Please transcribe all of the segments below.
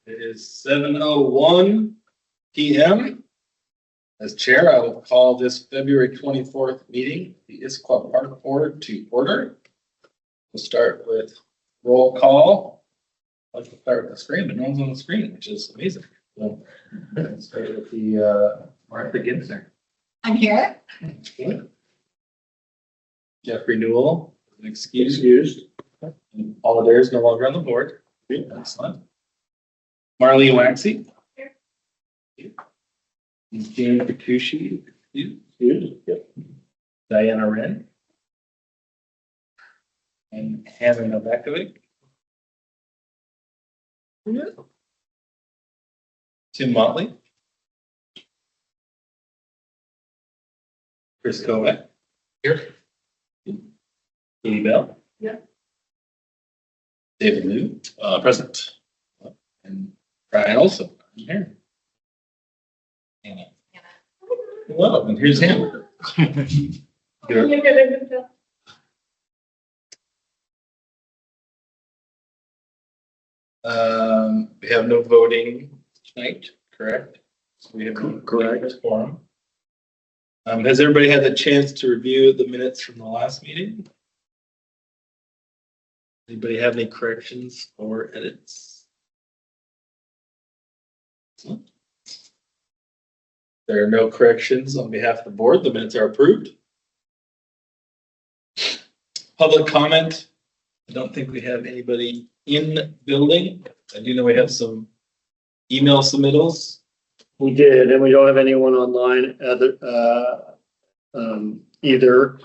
It is 7:01 p.m. As chair, I will call this February 24th meeting, the Issaquah Park Board to order. We'll start with roll call. I'd like to start with the screen, but no one's on the screen, which is amazing. So, let's start with the Martha Ginzer. I'm here. Jeffrey Newell, excused. And all of theirs no longer on the board. Excellent. Marlene Waxy. Here. Jane Kikuchi. Yep. Diana Wren. And Hannah Novakovic. Tim Motley. Chris Kovac. Here. Katie Bell. Yeah. David Liu. Present. And Brian also. I'm here. Anna. Hello, and here's Hannah. We have no voting tonight, correct? We have no Correct. Forum. Has everybody had the chance to review the minutes from the last meeting? Anybody have any corrections or edits? There are no corrections on behalf of the board. The minutes are approved. Public comment. I don't think we have anybody in building. I do know we have some email submittals. We did, and we don't have anyone online either.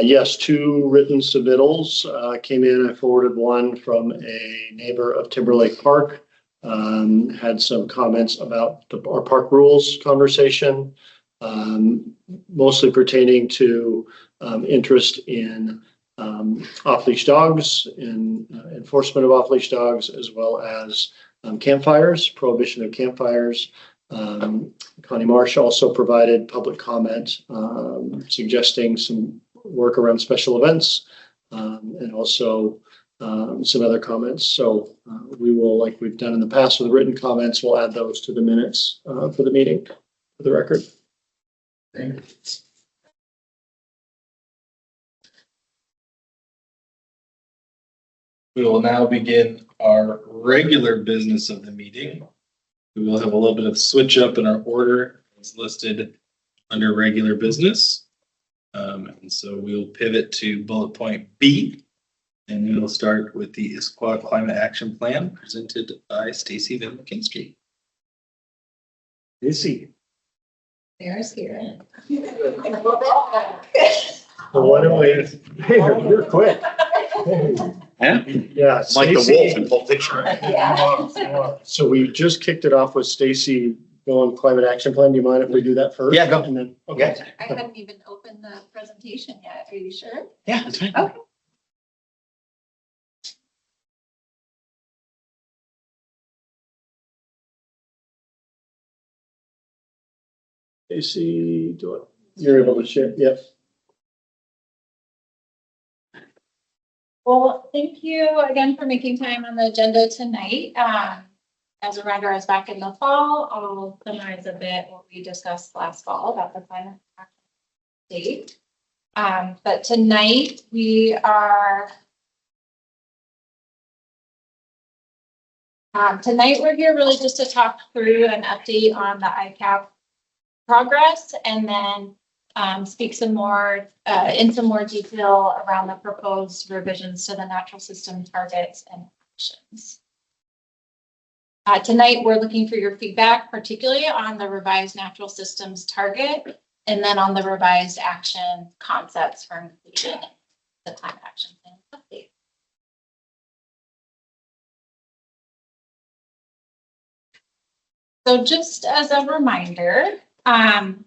Yes, 2 written submittals came in. I forwarded one from a neighbor of Timberlake Park. Had some comments about our park rules conversation, mostly pertaining to interest in off-leash dogs, in enforcement of off-leash dogs, as well as campfires, prohibition of campfires. Connie Marsh also provided public comment suggesting some work around special events and also some other comments. So we will, like we've done in the past with the written comments, we'll add those to the minutes for the meeting, for the record. Thanks. We will now begin our regular business of the meeting. We will have a little bit of switch up in our order. It's listed under regular business. And so we'll pivot to bullet point B. And we will start with the Issaquah Climate Action Plan presented by Stacy Van McKinstry. Stacy. There's here. Well, why don't we, you're quick. Yeah, Yeah. like the Stacy. wolf in Pulp Fiction. Yeah. So we just kicked it off with Stacy going climate action plan. Do you mind if we do that first? Yeah, go. And then, okay. I hadn't even opened the presentation yet. Are you sure? Yeah, that's fine. Okay. Stacy, do it. You're able to share. Yep. Well, thank you again for making time on the agenda tonight. As a reminder, I was back in the fall. I'll summarize a bit what we discussed last fall about the climate action date. But tonight we're here really just to talk through an update on the ICAP progress, and then speak some more in some more detail around the proposed revisions to the natural system targets and actions. Tonight, we're looking for your feedback, particularly on the revised natural systems target, and then on the revised action concepts for inclusion in the climate action plan update. So just as a reminder,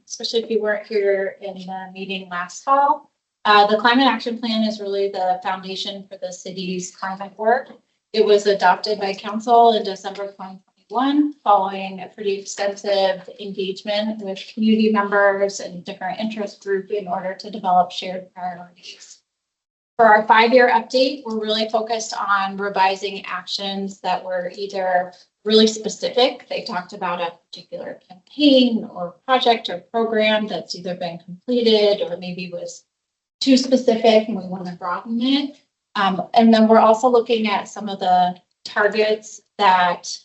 especially if you weren't here in the meeting last fall, the Climate Action Plan is really the foundation for the city's climate work. It was adopted by council in December 2021, following a pretty extensive engagement with community members and different interest groups in order to develop shared priorities. For our 5-year update, we're really focused on revising actions that were either really specific. They talked about a particular campaign or project or program that's either been completed or maybe was too specific and we want to broaden it. And then we're also looking at some of the targets that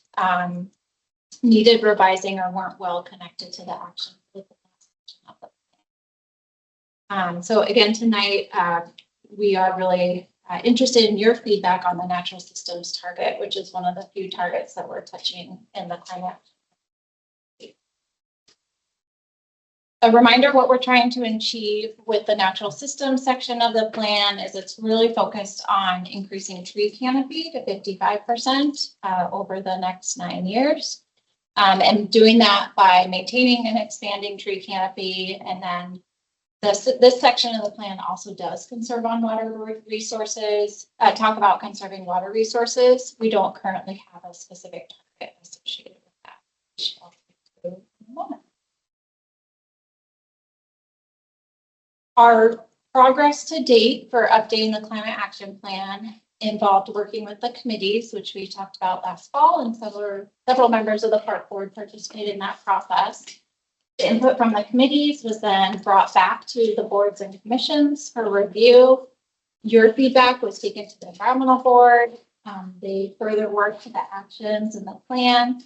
needed revising or weren't well connected to the action. So again, tonight, we are really interested in your feedback on the natural systems target, which is one of the few targets that we're touching in the climate. A reminder, what we're trying to achieve with the natural systems section of the plan is it's really focused on increasing tree canopy to 55% over the next 9 years. And doing that by maintaining and expanding tree canopy. And then this section of the plan also does conserve on water resources, talk about conserving water resources. We don't currently have a specific target associated with that, which I'll get to in a moment. Our progress to date for updating the climate action plan involved working with the committees, which we talked about last fall, and several members of the park board participated in that process. The input from the committees was then brought back to the boards and commissions for review. Your feedback was taken to the environmental board. They further worked the actions in the plan.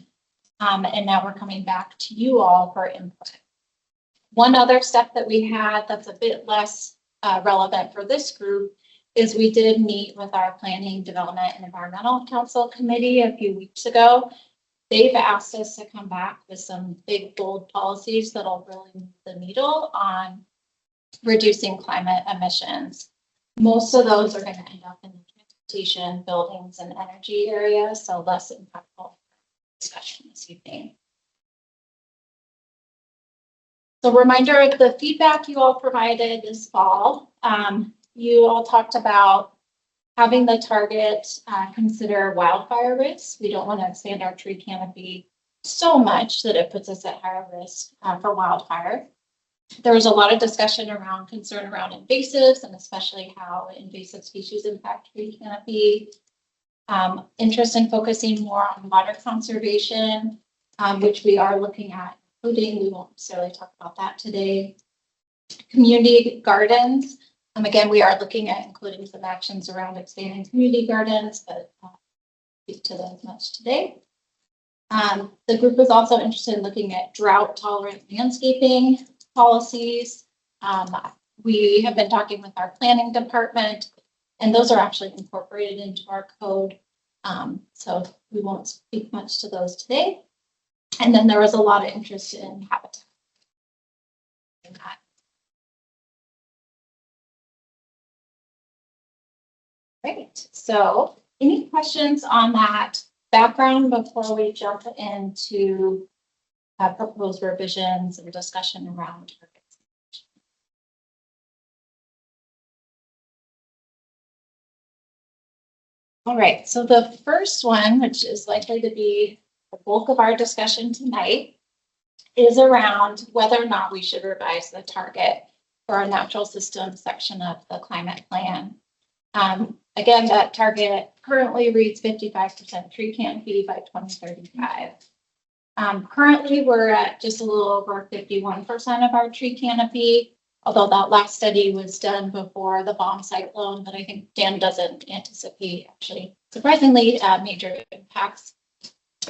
And now we're coming back to you all for input. One other step that we had that's a bit less relevant for this group is we did meet with our Planning, Development, and Environmental Council Committee a few weeks ago. They've asked us to come back with some big, bold policies that'll really move the needle on reducing climate emissions. Most of those are going to end up in the transportation, buildings, and energy areas, so less impactful discussion this evening. So reminder of the feedback you all provided this fall. You all talked about having the target consider wildfire risks. We don't want to expand our tree canopy so much that it puts us at higher risk for wildfire. There was a lot of discussion around concern around invasives and especially how invasive species impact tree canopy. Interest in focusing more on water conservation, which we are looking at, including, we won't necessarily talk about that today. Community gardens. Again, we are looking at including some actions around expanding community gardens, but I'll speak to those much today. The group is also interested in looking at drought-tolerant landscaping policies. We have been talking with our planning department, and those are actually incorporated into our code. So we won't speak much to those today. And then there was a lot of interest in habitat. Great. So any questions on that background before we jump into proposed revisions and discussion around targets? All right. So the first one, which is likely to be the bulk of our discussion tonight, is around whether or not we should revise the target for our natural systems section of the climate plan. Again, that target currently reads 55% tree canopy by 2035. Currently, we're at just a little over 51% of our tree canopy, although that last study was done before the bomb cyclone, but I think Dan doesn't anticipate actually, surprisingly, major impacts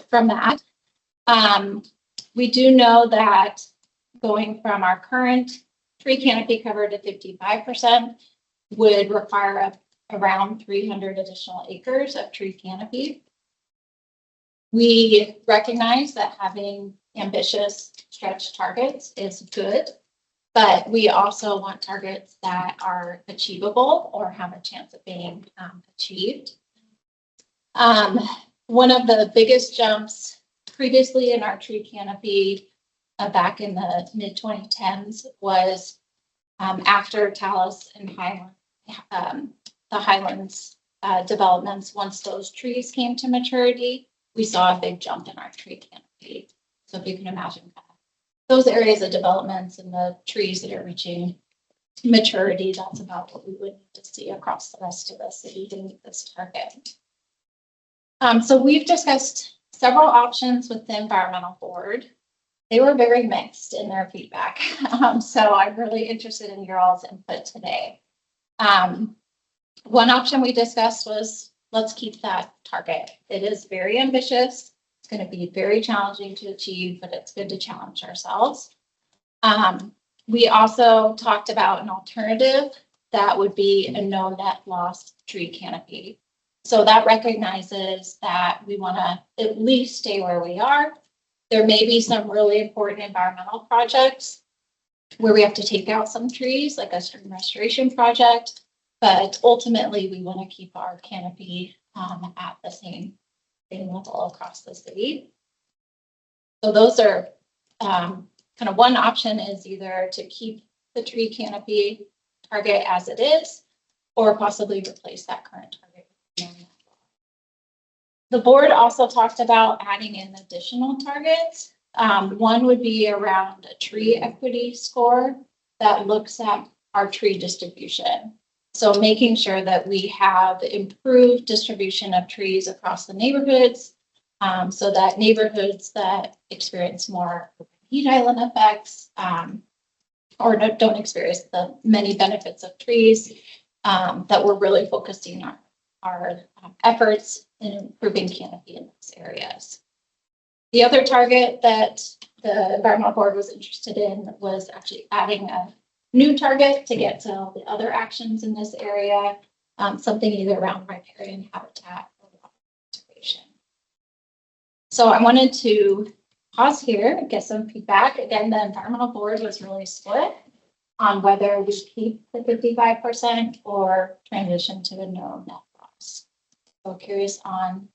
from that. We do know that going from our current tree canopy cover to 55% would require around 300 additional acres of tree canopy. We recognize that having ambitious stretch targets is good, but we also want targets that are achievable or have a chance of being achieved. One of the biggest jumps previously in our tree canopy back in the mid-2010s was after Talus and the Highlands developments. Once those trees came to maturity, we saw a big jump in our tree canopy. So if you can imagine those areas of developments and the trees that are reaching maturity, that's about what we would need to see across the rest of the city to meet this target. So we've discussed several options with the environmental board. They were very mixed in their feedback. So I'm really interested in your all's input today. One option we discussed was, let's keep that target. It is very ambitious. It's going to be very challenging to achieve, but it's good to challenge ourselves. We also talked about an alternative that would be a no net loss tree canopy. So that recognizes that we want to at least stay where we are. There may be some really important environmental projects where we have to take out some trees, like a stream restoration project, but ultimately we want to keep our canopy at the same level across the city. So those are kind of one option is either to keep the tree canopy target as it is, or possibly replace that current target. The board also talked about adding in additional targets. One would be around a tree equity score that looks at our tree distribution. So making sure that we have improved distribution of trees across the neighborhoods, so that neighborhoods that experience more heat island effects or don't experience the many benefits of trees, that we're really focusing on our efforts in improving canopy in those areas. The other target that the environmental board was interested in was actually adding a new target to get to all the other actions in this area, something either around riparian habitat or conservation. So I wanted to pause here and get some feedback. Again, the environmental board was really split on whether we keep the 55% or transition to a no net loss. So curious on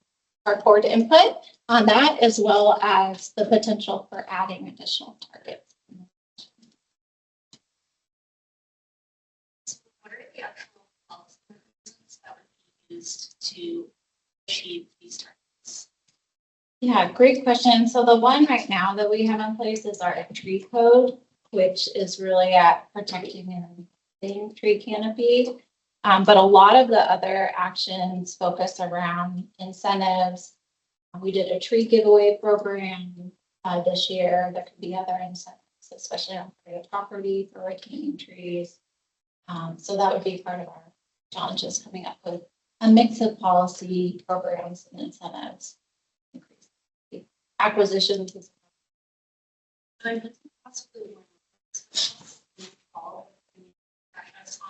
our board input on that, as well as the potential for adding additional targets. What are the actual policy that would be used to achieve these targets? Yeah, great question. So the one right now that we have in place is our tree code, which is really at protecting and maintaining tree canopy. But a lot of the other actions focus around incentives. We did a tree giveaway program this year. There could be other incentives, especially on private property for retaining trees. So that would be part of our challenges coming up with a mix of policy programs and incentives. Acquisitions. And I possibly want to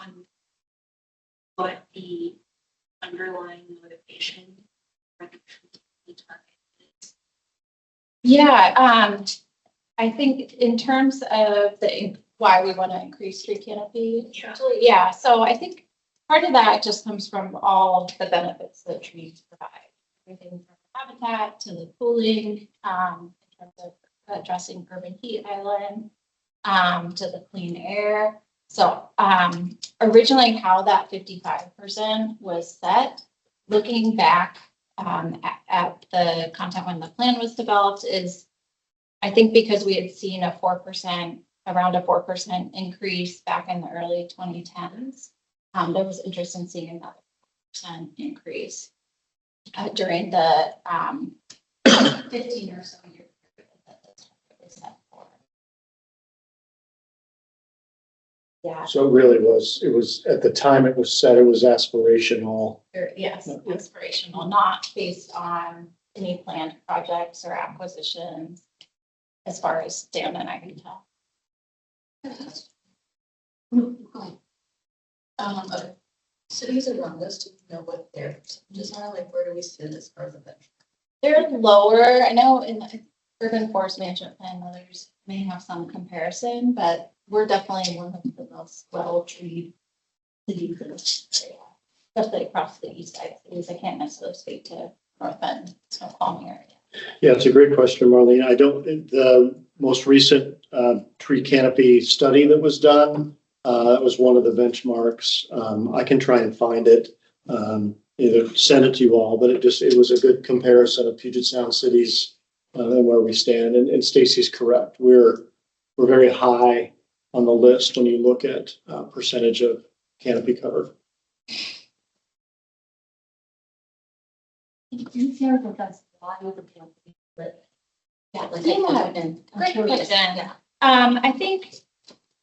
on what the underlying motivation for the target is. Yeah, I think in terms of why we want to increase tree canopy, yeah. So I think part of that just comes from all the benefits that trees provide. Everything from habitat to the cooling, in terms of addressing urban heat island, to the clean air. So originally how that 55% was set, looking back at the content when the plan was developed, is I think because we had seen around a 4% increase back in the early 2010s, there was interest in seeing another 4% increase during the 15 or so year period that the target was set for. Yeah. So it really it was at the time it was set, it was aspirational. Yes, aspirational, not based on any planned projects or acquisitions, as far as Dan and I can tell. Cities around us, do you know what their percentages are? Like, where do we sit as far as the benchmark? They're lower. I know in the urban forest management plan, others may have some comparison, but we're definitely one of the most well-treated cities in this area, especially across the east side cities. I can't necessarily speak to North Bend, Snoqualmie area. Yeah, it's a great question, Marlene. The most recent tree canopy study that was done, was one of the benchmarks. I can try and find it, either send it to you all, but it was a good comparison of Puget Sound cities and where we stand. And Stacy's correct. We're very high on the list when you look at percentage of canopy cover. In here with us, Why would the company, but yeah, like. Yeah, great curious. question. Yeah. I think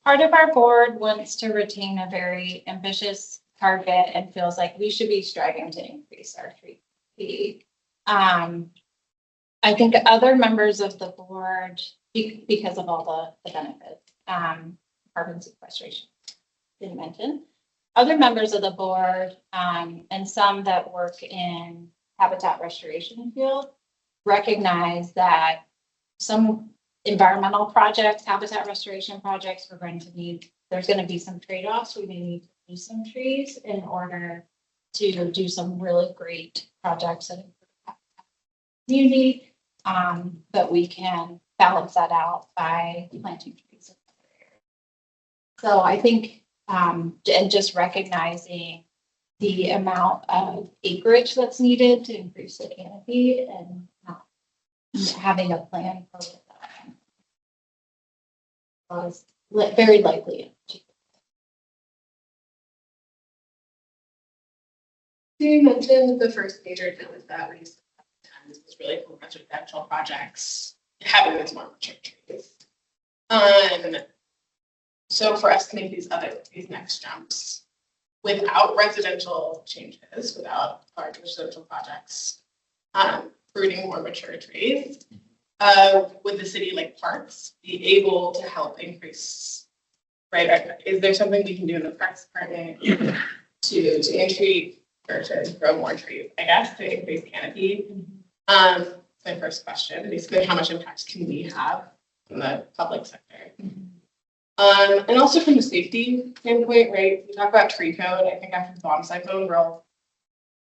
part of our board wants to retain a very ambitious target and feels like we should be striving to increase our tree fee. I think other members of the board, because of all the benefits, carbon sequestration, didn't mention. Other members of the board, and some that work in habitat restoration field, recognize that some environmental projects, habitat restoration projects, there's going to be some trade-offs. We may need to lose some trees in order to do some really great projects that improve the community. But we can balance that out by planting trees. So I think, and just recognizing the amount of acreage that's needed to increase the canopy and having a plan for that. Was very likely. You mentioned the first major challenge that we used was really for residential projects, having these more mature trees. So for us to make these next jumps without residential changes, without large residential projects, rooting more mature trees, would the city like parks be able to help increase, right? Is there something we can do in the parks department to entreat or to grow more trees, I guess, to increase canopy? My first question, basically, how much impact can we have in the public sector? And also from the safety standpoint, right? We talk about tree code. I think after the bomb cyclone, we're all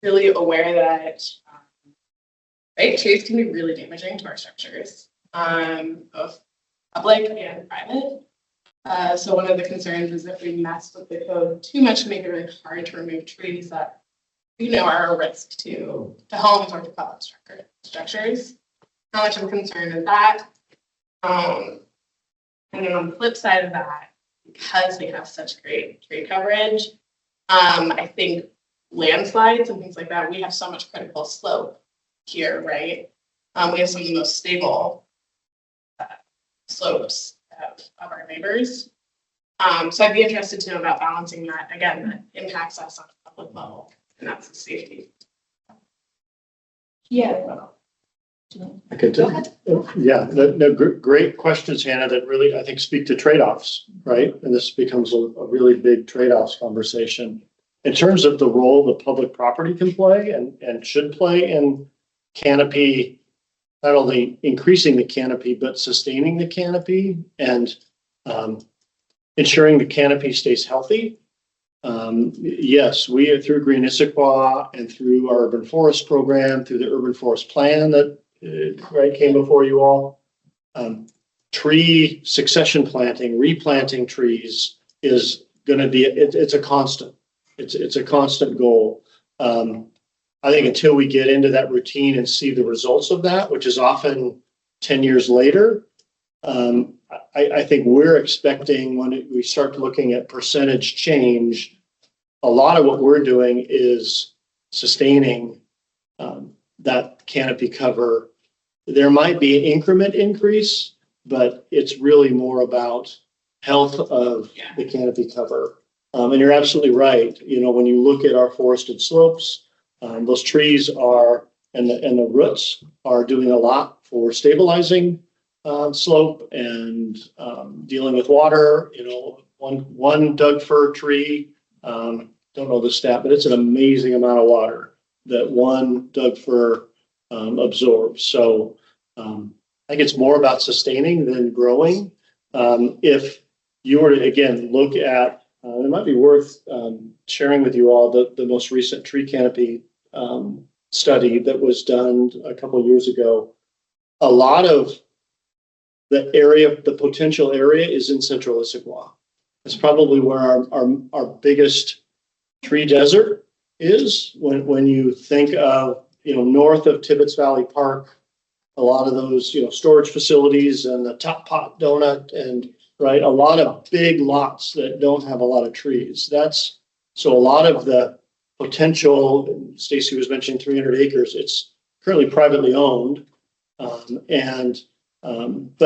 really aware that right, trees can be really damaging to our structures, both public and private. So one of the concerns is if we mess with the code too much to make it really hard to remove trees that are a risk to homes or to public structures. How much of a concern is that? And then on the flip side of that, because we have such great tree coverage, I think landslides and things like that, we have so much critical slope here, right? We have some of the most stable slopes of our neighbors. So I'd be interested to know about balancing that. Again, that impacts us on a public level, and that's the safety. Yeah. I could Go ahead. Yeah, no, great questions, Hannah, that really, I think, speak to trade-offs, right? And this becomes a really big trade-offs conversation. In terms of the role the public property can play and should play in canopy, not only increasing the canopy, but sustaining the canopy and ensuring the canopy stays healthy. Yes, we are through Green Issaquah and through our urban forest program, through the urban forest plan that came before you all. Tree succession planting, replanting trees is going to be, it's a constant. It's a constant goal. I think until we get into that routine and see the results of that, which is often 10 years later, I think we're expecting when we start looking at percentage change, a lot of what we're doing is sustaining that canopy cover. There might be an increment increase, but it's really more about health of the canopy cover. And you're absolutely right. When you look at our forested slopes, those trees are, and the roots are doing a lot for stabilizing slope and dealing with water. One Doug fir tree, don't know the stat, but it's an amazing amount of water that one Doug fir absorbs. So I think it's more about sustaining than growing. If you were to, again, look at, it might be worth sharing with you all the most recent tree canopy study that was done a couple of years ago. A lot of the potential area is in central Issaquah. It's probably where our biggest tree desert is when you think of, north of Tibbetts Valley Park, a lot of those, storage facilities and the Top Pot Donut and right, a lot of big lots that don't have a lot of trees. So a lot of the potential, Stacy was mentioning 300 acres. It's currently privately owned. But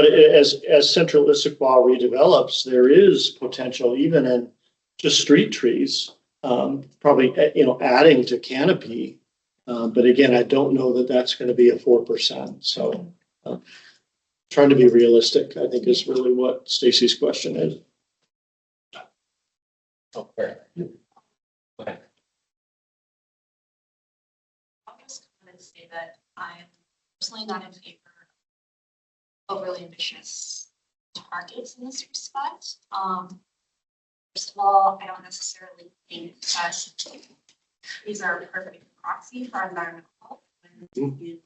as Central Issaquah redevelops, there is potential even in just street trees, probably, adding to canopy. But again, I don't know that that's going to be a 4%. So trying to be realistic, I think, is really what Stacy's question is. Oh, fair. I'll just kind of say that I'm personally not in favor of overly ambitious targets in this respect. First of all, I don't necessarily think that these are a perfect proxy for environmental health. When you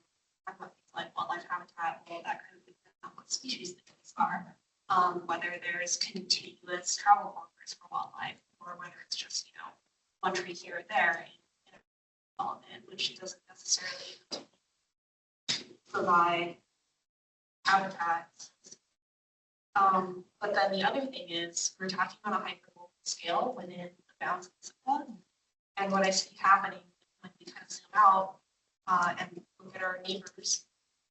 talk about things like wildlife habitat, all that kind of thing, what species things are, whether there's continuous travel corridors for wildlife, or whether it's just, one tree here or there in a development, which doesn't necessarily provide habitats. But then the other thing is we're talking on a hyper-local scale within the bounds of Issaquah. And what I see happening when we kind of zoom out and look at our neighbors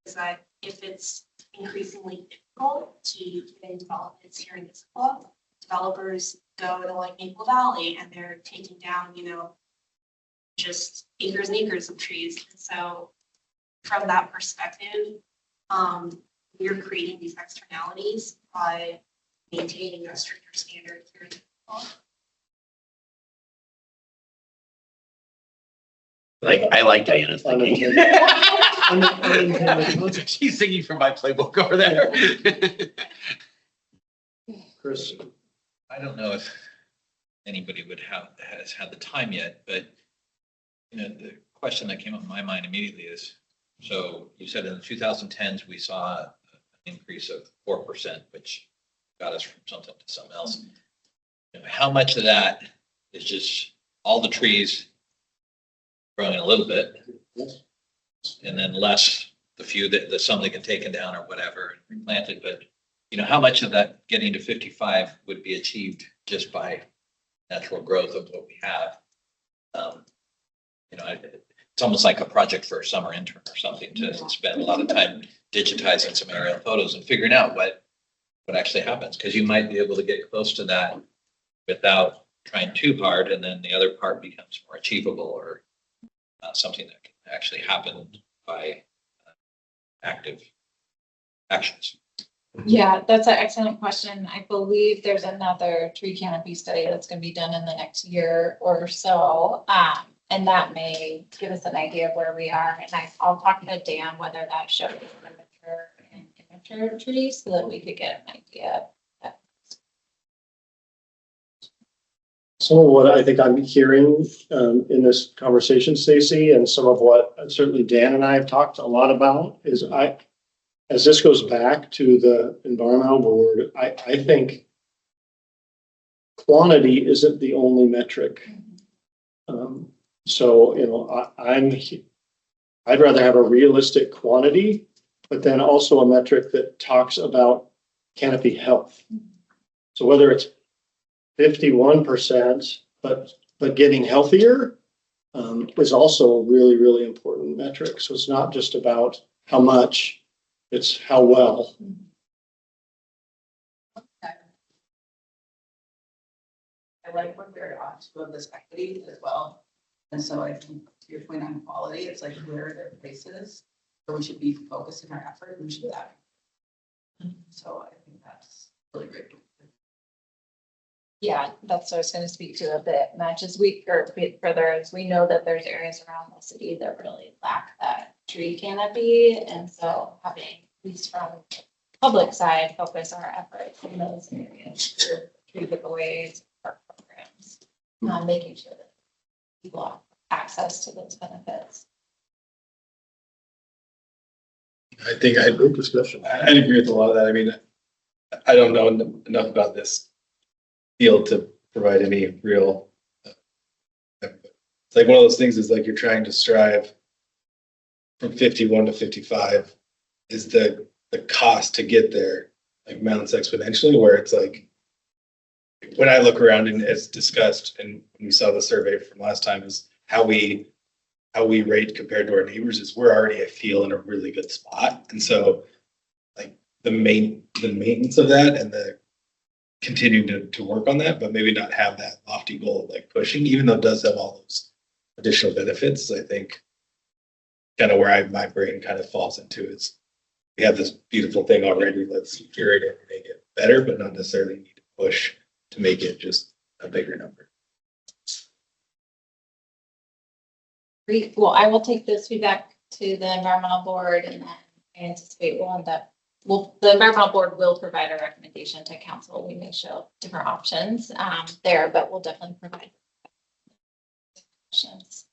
is that if it's increasingly difficult to get developments here in Issaquah, developers go to like Maple Valley and they're taking down, just acres and acres of trees. And so from that perspective, we're creating these externalities by maintaining a stricter standard here in Issaquah. I like Diana's thinking. Unintended. She's singing from my playbook over there. Chris, I don't know if anybody has had the time yet, but the question that came up in my mind immediately is, so you said in the 2010s, we saw an increase of 4%, which got us from something to something else. How much of that is just all the trees growing a little bit, and then less the few that some that get taken down or whatever and replanted, but how much of that getting to 55 would be achieved just by natural growth of what we have? It's almost like a project for a summer intern or something to spend a lot of time digitizing some aerial photos and figuring out what actually happens, because you might be able to get close to that without trying too hard, and then the other part becomes more achievable, or something that can actually happen by active actions. Yeah, that's an excellent question. I believe there's another tree canopy study that's going to be done in the next year or so. And that may give us an idea of where we are. And I'll talk to Dan whether that shows mature and immature trees so that we could get an idea. some of what I think I'm hearing in this conversation, Stacy, and some of what certainly Dan and I have talked a lot about is as this goes back to the environmental board, I think quantity isn't the only metric. So, you know, I'd rather have a realistic quantity, but then also a metric that talks about canopy health. So whether it's 51%, but getting healthier is also a really, really important metric. So it's not just about how much, it's how well. I like what we're on to of this equity as well. And so I think to your point on quality, it's like where are their places where we should be focusing our effort and we should that. So I think that's really great. Yeah, that's what I was going to speak to a bit. Much as we, or a bit further, as we know that there's areas around the city that really lack that tree canopy. And so having, at least from public side, focus our efforts in those areas through tree giveaways, park programs, making sure that people have access to those benefits. I think I'd agree with a lot of that. I mean, I don't know enough about this field to provide any real. It's like one of those things is like you're trying to strive from 51 to 55 is the cost to get there like mounts exponentially, where it's like when I look around and as discussed and we saw the survey from last time is how we how we rate compared to our neighbors is we're already, I feel, in a really good spot. And so like the maintenance of that and the continuing to work on that, but maybe not have that lofty goal of like pushing, even though it does have all those additional benefits. I think kind of where my brain kind of falls into is we have this beautiful thing already. Let's curate it and make it better, but not necessarily need to push to make it just a bigger number. Great. Well, I will take this feedback to the environmental board, and then I anticipate the environmental board will provide a recommendation to council. We may show different options there, but we'll definitely provide options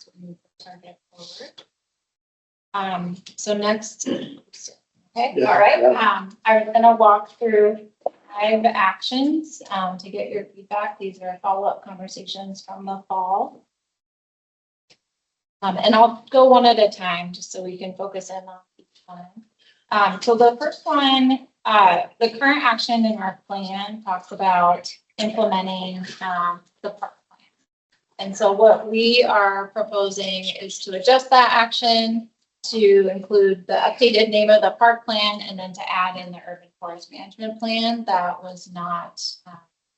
to move the target forward. So next, okay, Yeah, all right. yeah. I'm gonna walk through 5 actions to get your feedback. These are follow-up conversations from the fall. And I'll go one at a time just so we can focus in on each one. So the first one, the current action in our plan talks about implementing the park plan. And so what we are proposing is to adjust that action to include the updated name of the park plan and then to add in the urban forest management plan that was not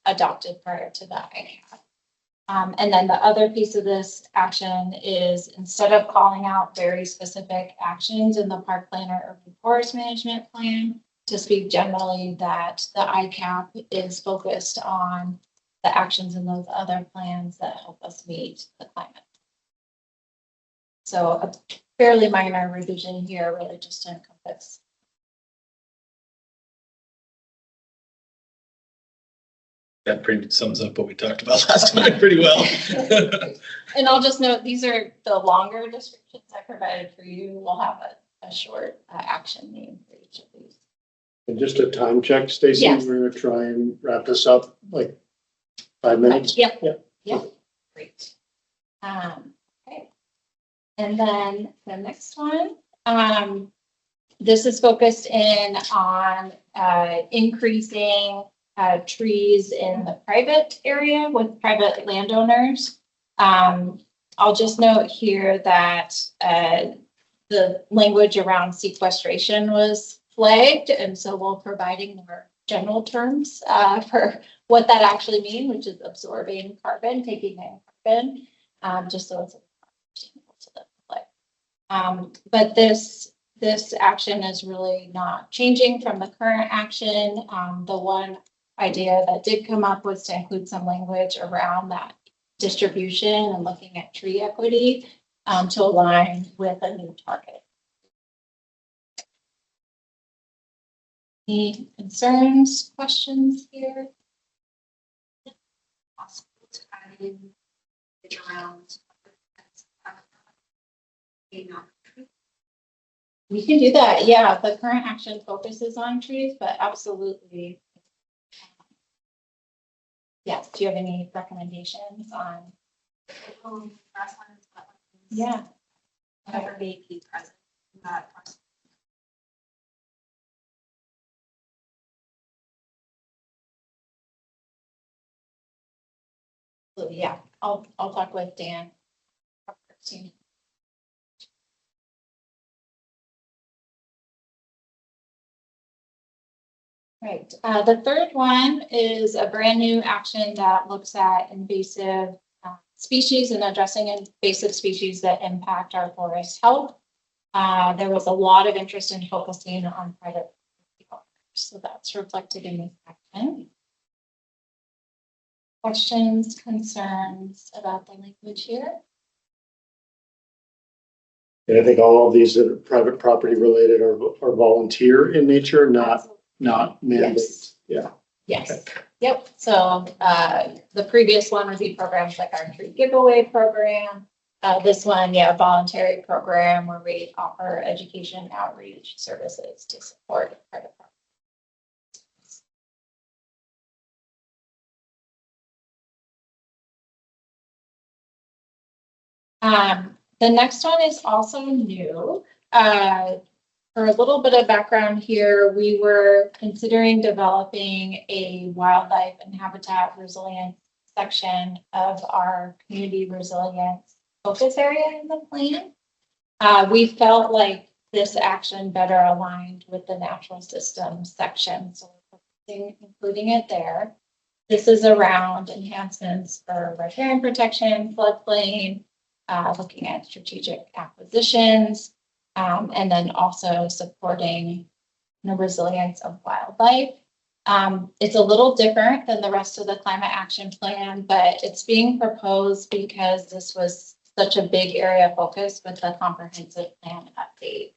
adopted prior to the ICAP. And then the other piece of this action is instead of calling out very specific actions in the park plan or urban forest management plan, to speak generally that the ICAP is focused on the actions in those other plans that help us meet the climate. So a fairly minor revision here, really just to encompass. That pretty much sums up what we talked about last time pretty well. And I'll just note, these are the longer descriptions I provided for you. We'll have a short action name for each of these. And just a time check, Stacy, Yes. we're gonna try and wrap this up like 5 minutes. Yep. Yep. Yep. Great. Okay. And then the next one, this is focused in on increasing trees in the private area with private landowners. I'll just note here that the language around sequestration was flagged, and so we're providing more general terms for what that actually means, which is absorbing carbon, taking in carbon, just so it's understandable to the public. But this action is really not changing from the current action. The one idea that did come up was to include some language around that distribution and looking at tree equity to align with a new target. Any concerns, questions here? Possible to add in it around. We can do that. Yeah, the current action focuses on trees, but absolutely. Yes, do you have any recommendations on? Grasslands, wetlands, Yeah. whatever may be present in that process. Yeah, I'll talk with Dan. Right. The third one is a brand new action that looks at invasive species and addressing invasive species that impact our forest health. There was a lot of interest in focusing on private property, so that's reflected in this action. Questions, concerns about the language here? And I think all of these that are private property related are volunteer in nature, not mandates. Yeah. Yes. Okay. Yep. So the previous one would be programs like our tree giveaway program. This one, yeah, voluntary program where we offer education outreach services to support private property. The next one is also new. For a little bit of background here, we were considering developing a wildlife and habitat resilience section of our community resilience focus area in the plan. We felt like this action better aligned with the natural systems section, so we're including it there. This is around enhancements for riparian protection, floodplain, looking at strategic acquisitions, and then also supporting the resilience of wildlife. It's a little different than the rest of the climate action plan, but it's being proposed because this was such a big area of focus with the comprehensive plan update.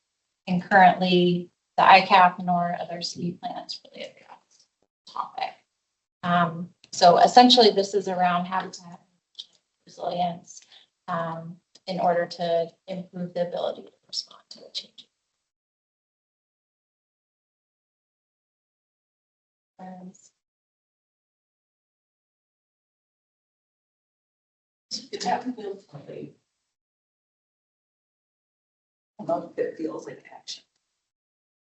And currently the ICAP nor other city plans really address the topic. So essentially this is around habitat resilience in order to improve the ability to respond to the changes. That feels like, I don't know if it feels like action.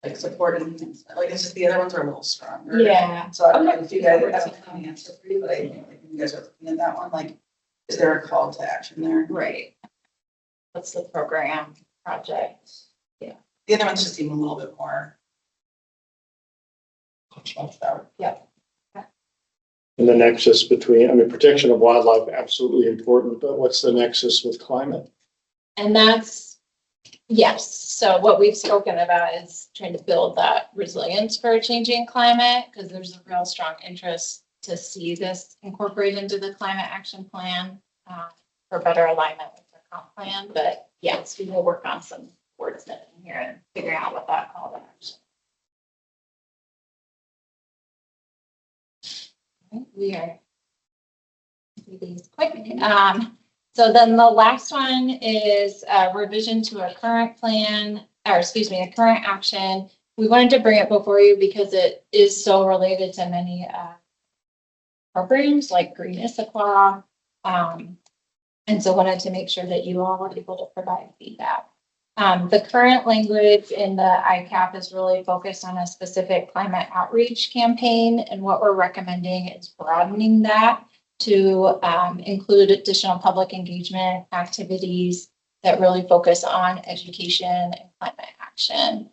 Like supporting, like it's just the other ones are a little stronger. Yeah. So I don't know if you guys have an answer for you, but I think like you guys are looking at that one, like, is there a call to action there? Right. What's the program project? The other ones just seem a little bit more. Fleshed out. Yep. And the nexus between, I mean, protection of wildlife, absolutely important, but what's the nexus with climate? And that's, yes. So what we've spoken about is trying to build that resilience for a changing climate, because there's a real strong interest to see this incorporated into the climate action plan for better alignment with the comp plan. But yes, we will work on some wordsmithing here and figuring out what that call to action. We are these quick. So then the last one is a revision to a current plan, or excuse me, a current action. We wanted to bring it before you because it is so related to many programs like Green Issaquah. And so wanted to make sure that you all were able to provide feedback. The current language in the ICAP is really focused on a specific climate outreach campaign. And what we're recommending is broadening that to include additional public engagement activities that really focus on education and climate action.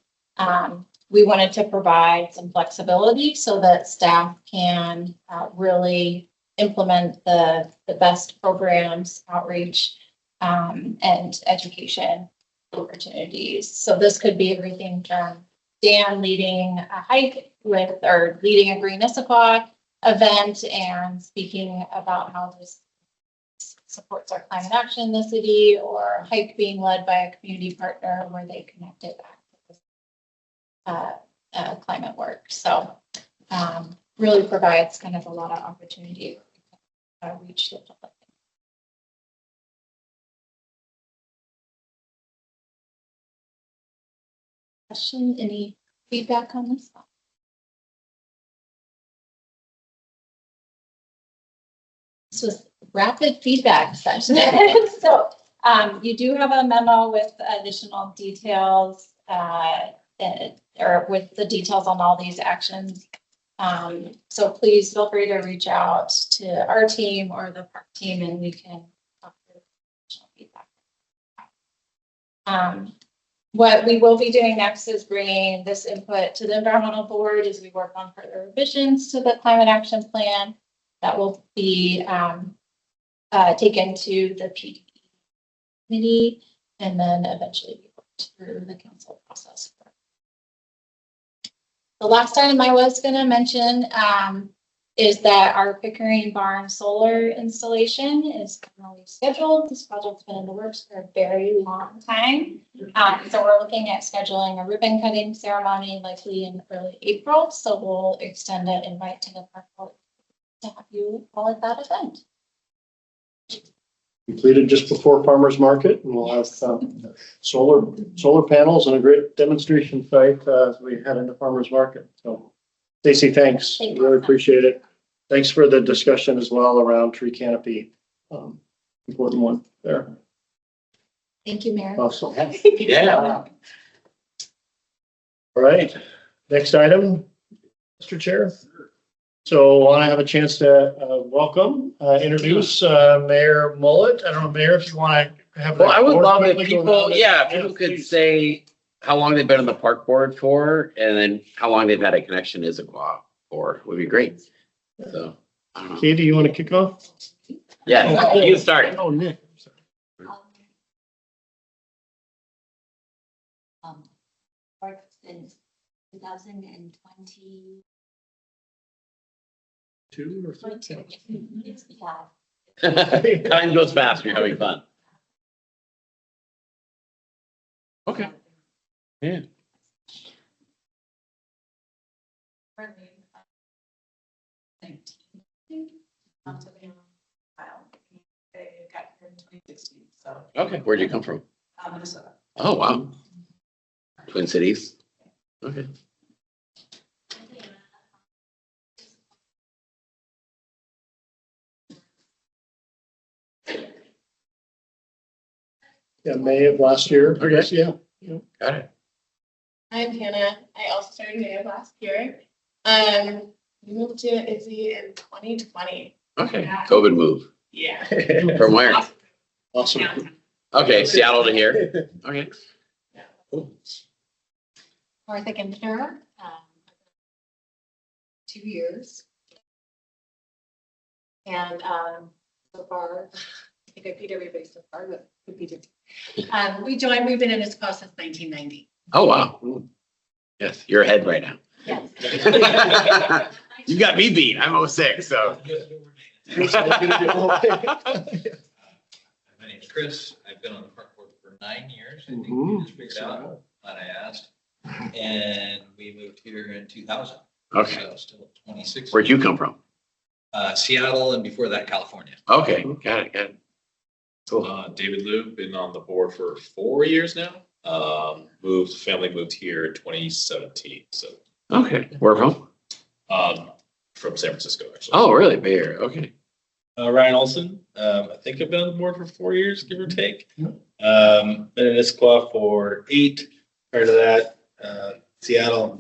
We wanted to provide some flexibility so that staff can really implement the best programs, outreach, and education opportunities. So this could be everything from Dan leading a hike with, or leading a Green Issaquah event and speaking about how this supports our climate action in the city, or a hike being led by a community partner where they connect it back to climate work. So really provides kind of a lot of opportunity to reach the public. Question, any feedback on this? This was rapid feedback session. So you do have a memo with additional details or with the details on all these actions. So please feel free to reach out to our team or the park team and we can talk through additional feedback. What we will be doing next is bringing this input to the environmental board as we work on further revisions to the climate action plan that will be taken to the PD committee and then eventually be worked through the council process. The last item I was going to mention is that our Pickering Barn solar installation is currently scheduled. This project's been in the works for a very long time. So we're looking at scheduling a ribbon cutting ceremony likely in early April. So we'll extend an invite to the park board to have you all at that event. Completed just before farmers market, and we'll have solar panels and a great demonstration site as we head into farmers market. So Stacey, thanks. Thank you. Really appreciate it. Thanks for the discussion as well around tree canopy. Important one there. Thank you, Mayor. Awesome. Yeah. All right, next item, Mr. Chair. So I have a chance to welcome, introduce Mayor Mullet. I don't know, Mayor, if you want to Well, I would love if Quickly go people, around it. yeah, if people could please. say how long they've been on the park board for, and then how long they've had a connection to Issaquah for, would be great. So, I don't know. Katie, you want to kick off? Yeah, you start. Oh, Nick. Worked since 2020. Two or three? Yeah. Time goes fast, you're having fun. Okay. Yeah. They got here in 2016, so, Okay, where'd you come from? Minnesota. Oh, wow. Twin Cities? Okay. Yeah, May of last year. Okay. Yeah. Got it. I'm Hannah. I also started May of last year. We moved to Izzy in 2020. Okay, COVID move. Yeah. From where? Awesome. Okay, Seattle to here. Okay. Martha Ginther, 2 years. And so far, I think I beat everybody so far, but could be different. We've been in this class since 1990. Oh, wow. Yes, you're ahead right now. Yes. You got me beat. I'm 06, so. My name's Chris. I've been on the park board for 9 years. I think we just figured out, glad I asked. And we moved here in 2000. Okay. So still 26. Where'd you come from? Seattle, and before that, California. Okay, got it. Cool. David Liu, been on the board for 4 years now. Family moved here in 2017, so, Okay, where from? from San Francisco, actually. Oh, really? Bay Area, okay. Ryan Olson, I think I've been on the board for 4 years, give or take. Been in Issaquah for 8. Prior to that, Seattle,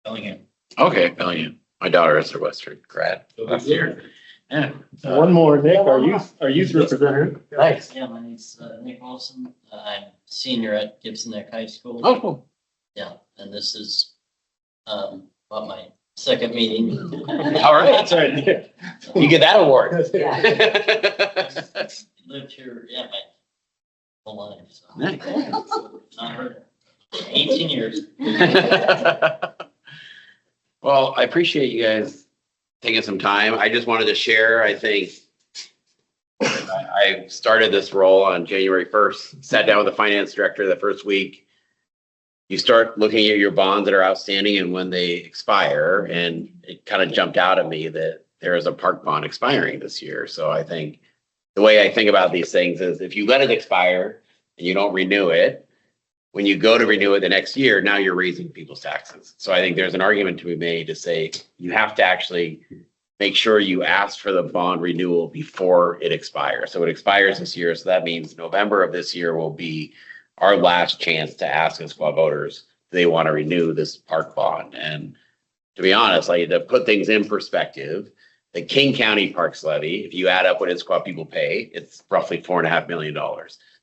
Bellingham. Okay, Bellingham. My daughter is a Western grad last year. Yeah. One more, Nick, our youth representative. Nice. Yeah, my name's Nick Olson. I'm senior at Gibson Neck High School. Oh, cool. Yeah, and this is about my second meeting. All right. That's all right. You get that award. Lived here, yeah, my whole life, so. Nice. Not heard. 18 years. Well, I appreciate you guys taking some time. I just wanted to share, I think, I started this role on January 1st, sat down with the finance director the first week. You start looking at your bonds that are outstanding and when they expire, and it kind of jumped out at me that there is a park bond expiring this year. So I think the way I think about these things is if you let it expire and you don't renew it, when you go to renew it the next year, now you're raising people's taxes. So I think there's an argument to be made to say you have to actually make sure you ask for the bond renewal before it expires. So it expires this year. So that means November of this year will be our last chance to ask Issaquah voters, do they want to renew this park bond? And to be honest, like to put things in perspective, the King County Parks Levy, if you add up what Issaquah people pay, it's roughly $4.5 million.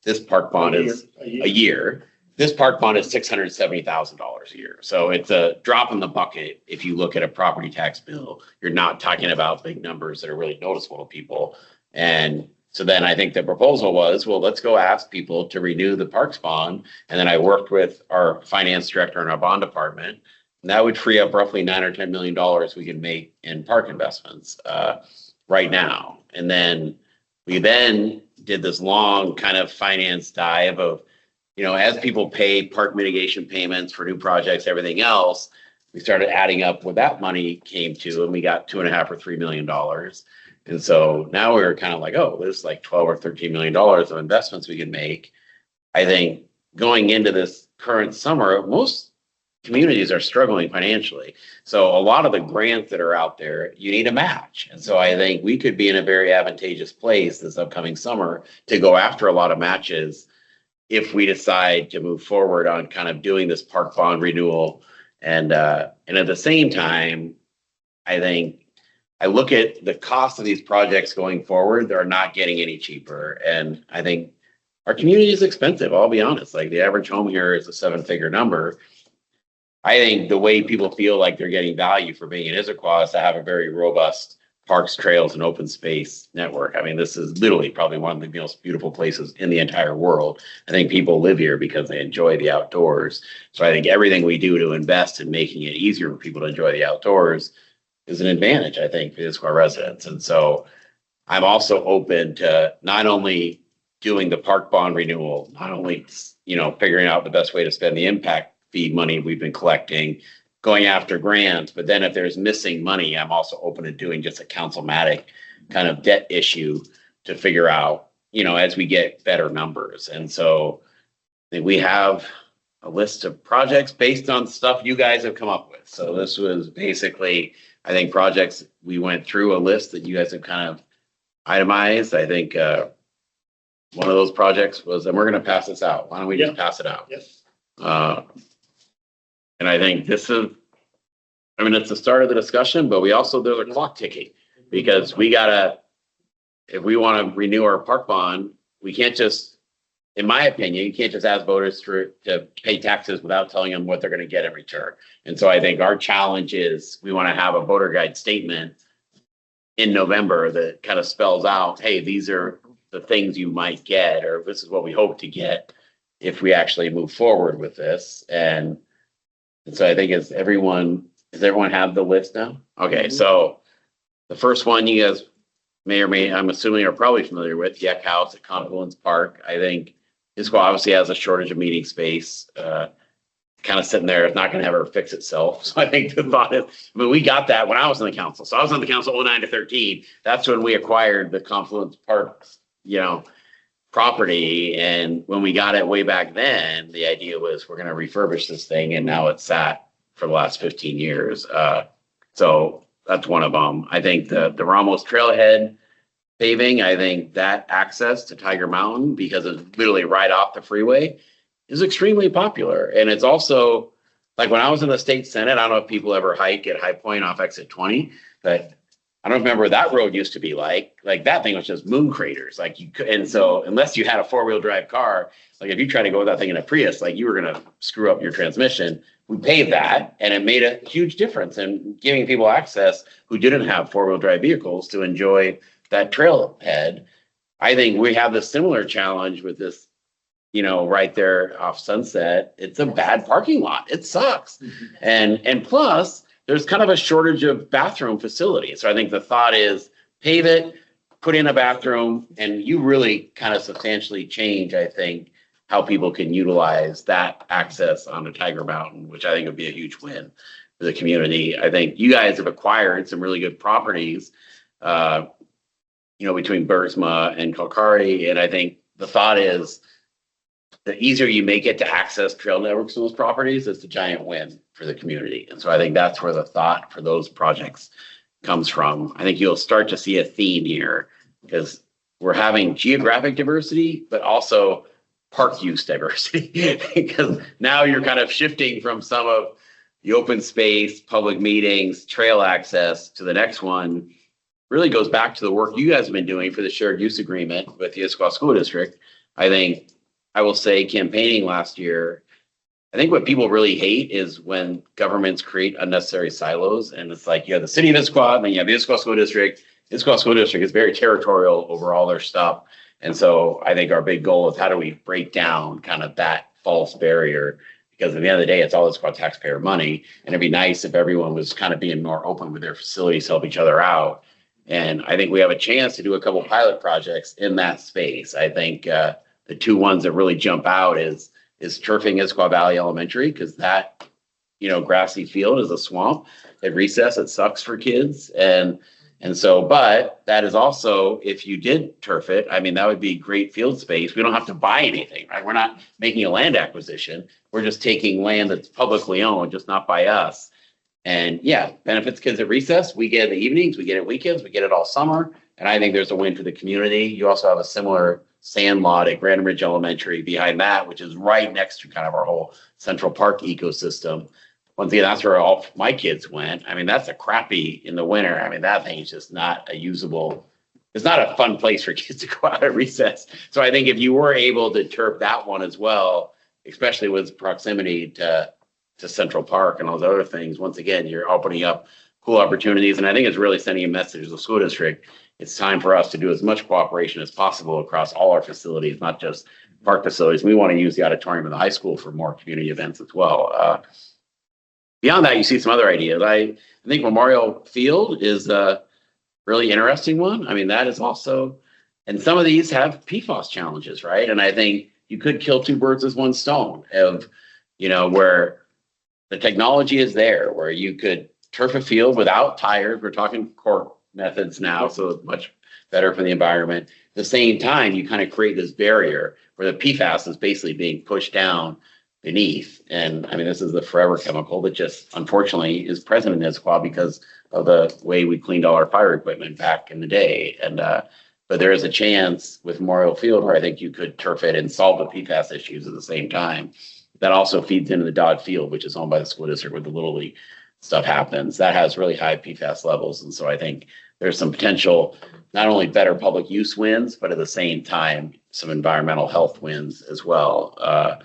This park bond is a year. This park bond is $670,000 a year. So it's a drop in the bucket. If you look at a property tax bill, you're not talking about big numbers that are really noticeable to people. And so then I think the proposal was, well, let's go ask people to renew the parks bond. And then I worked with our finance director in our bond department. And that would free up roughly $9 or $10 million we can make in park investments right now. And then we then did this long kind of finance dive of, you know, as people pay park mitigation payments for new projects, everything else, we started adding up what that money came to, and we got $2.5 or $3 million. And so now we're kind of like, oh, there's like $12 or $13 million of investments we can make. I think going into this current summer, most communities are struggling financially. So a lot of the grants that are out there, you need a match. And so I think we could be in a very advantageous place this upcoming summer to go after a lot of matches if we decide to move forward on kind of doing this park bond renewal. And at the same time, I think I look at the cost of these projects going forward, they're not getting any cheaper. And I think our community is expensive, I'll be honest. Like the average home here is a 7-figure number. I think the way people feel like they're getting value for being in Issaquah is to have a very robust parks, trails, and open space network. I mean, this is literally probably one of the most beautiful places in the entire world. I think people live here because they enjoy the outdoors. So I think everything we do to invest in making it easier for people to enjoy the outdoors is an advantage, I think, for Issaquah residents. And so I'm also open to not only doing the park bond renewal, not only, figuring out the best way to spend the impact fee money we've been collecting, going after grants, but then if there's missing money, I'm also open to doing just a councilmatic kind of debt issue to figure out, as we get better numbers. And so I think we have a list of projects based on stuff you guys have come up with. So this was basically, I think, projects we went through a list that you guys have kind of itemized. I think one of those projects was, and we're going to pass this out. Why don't we just pass it out? Yes. And I think this is, it's the start of the discussion, but we also, there's a clock ticking because if we want to renew our park bond, we can't just, in my opinion, you can't just ask voters to pay taxes without telling them what they're going to get in return. And so I think our challenge is we want to have a voter guide statement in November that kind of spells out, hey, these are the things you might get, or this is what we hope to get if we actually move forward with this. And so I think does everyone have the list now? Okay, so the first one you guys I'm assuming are probably familiar with, Yak House at Confluence Park. I think Issaquah obviously has a shortage of meeting space. Kind of sitting there, it's not going to ever fix itself. So I think the thought is, we got that when I was in the council. So I was on the council 09 to 13. That's when we acquired the Confluence Park, property. And when we got it way back then, the idea was we're going to refurbish this thing, and now it's sat for the last 15 years. So that's one of them. I think the Ramos Trailhead paving, I think that access to Tiger Mountain, because it's literally right off the freeway, is extremely popular. And it's also, like when I was in the state senate, I don't know if people ever hike at High Point off exit 20, but I don't remember what that road used to be like that thing was just moon craters. And so unless you had a 4-wheel drive car, like if you try to go with that thing in a Prius, like you were going to screw up your transmission. We paved that, and it made a huge difference in giving people access who didn't have 4-wheel drive vehicles to enjoy that trailhead. I think we have the similar challenge with this, right there off Sunset. It's a bad parking lot. It sucks. And plus there's kind of a shortage of bathroom facilities. So I think the thought is pave it, put in a bathroom, and you really kind of substantially change, I think, how people can utilize that access onto Tiger Mountain, which I think would be a huge win for the community. I think you guys have acquired some really good properties, between Bursma and Kalkari. And I think the thought is the easier you make it to access trail networks of those properties, it's a giant win for the community. And so I think that's where the thought for those projects comes from. I think you'll start to see a theme here because we're having geographic diversity, but also park use diversity, because now you're kind of shifting from some of the open space, public meetings, trail access to the next one. Really goes back to the work you guys have been doing for the shared use agreement with the Issaquah School District. I think I will say campaigning last year, I think what people really hate is when governments create unnecessary silos, and it's like you have the city of Issaquah, and then you have the Issaquah School District. Issaquah School District is very territorial over all their stuff. And so I think our big goal is how do we break down kind of that false barrier? Because at the end of the day, it's all Issaquah taxpayer money. And it'd be nice if everyone was kind of being more open with their facilities to help each other out. And I think we have a chance to do a couple pilot projects in that space. I think the two ones that really jump out is turfing Issaquah Valley Elementary, because that, grassy field is a swamp. At recess, it sucks for kids. And so, but that is also, if you did turf it, that would be great field space. We don't have to buy anything, right? We're not making a land acquisition. We're just taking land that's publicly owned, just not by us. And yeah, benefits kids at recess. We get it in the evenings, we get it weekends, we get it all summer. And I think there's a win for the community. You also have a similar sand lot at Grand Ridge Elementary behind that, which is right next to kind of our whole Central Park ecosystem. once again, that's where all my kids went. I mean, that's a crappy in the winter. I mean, that thing is just not a usable, it's not a fun place for kids to go out at recess. So I think if you were able to turf that one as well, especially with proximity to Central Park and all those other things, once again, you're opening up cool opportunities. And I think it's really sending a message to the school district. It's time for us to do as much cooperation as possible across all our facilities, not just park facilities. We want to use the auditorium of the high school for more community events as well. Beyond that, you see some other ideas. I think Memorial Field is a really interesting one. I mean, that is also, and some of these have PFAS challenges, right? And I think you could kill two birds with one stone of, where the technology is there, where you could turf a field without tires. We're talking cork methods now, so it's much better for the environment. At the same time, you kind of create this barrier where the PFAS is basically being pushed down beneath. And I mean, this is the forever chemical that just unfortunately is present in Issaquah because of the way we cleaned all our fire equipment back in the day. And but there is a chance with Memorial Field where I think you could turf it and solve the PFAS issues at the same time. That also feeds into the Dodd Field, which is owned by the school district, where the Little League stuff happens. That has really high PFAS levels. And so I think there's some potential, not only better public use wins, but at the same time, some environmental health wins as well.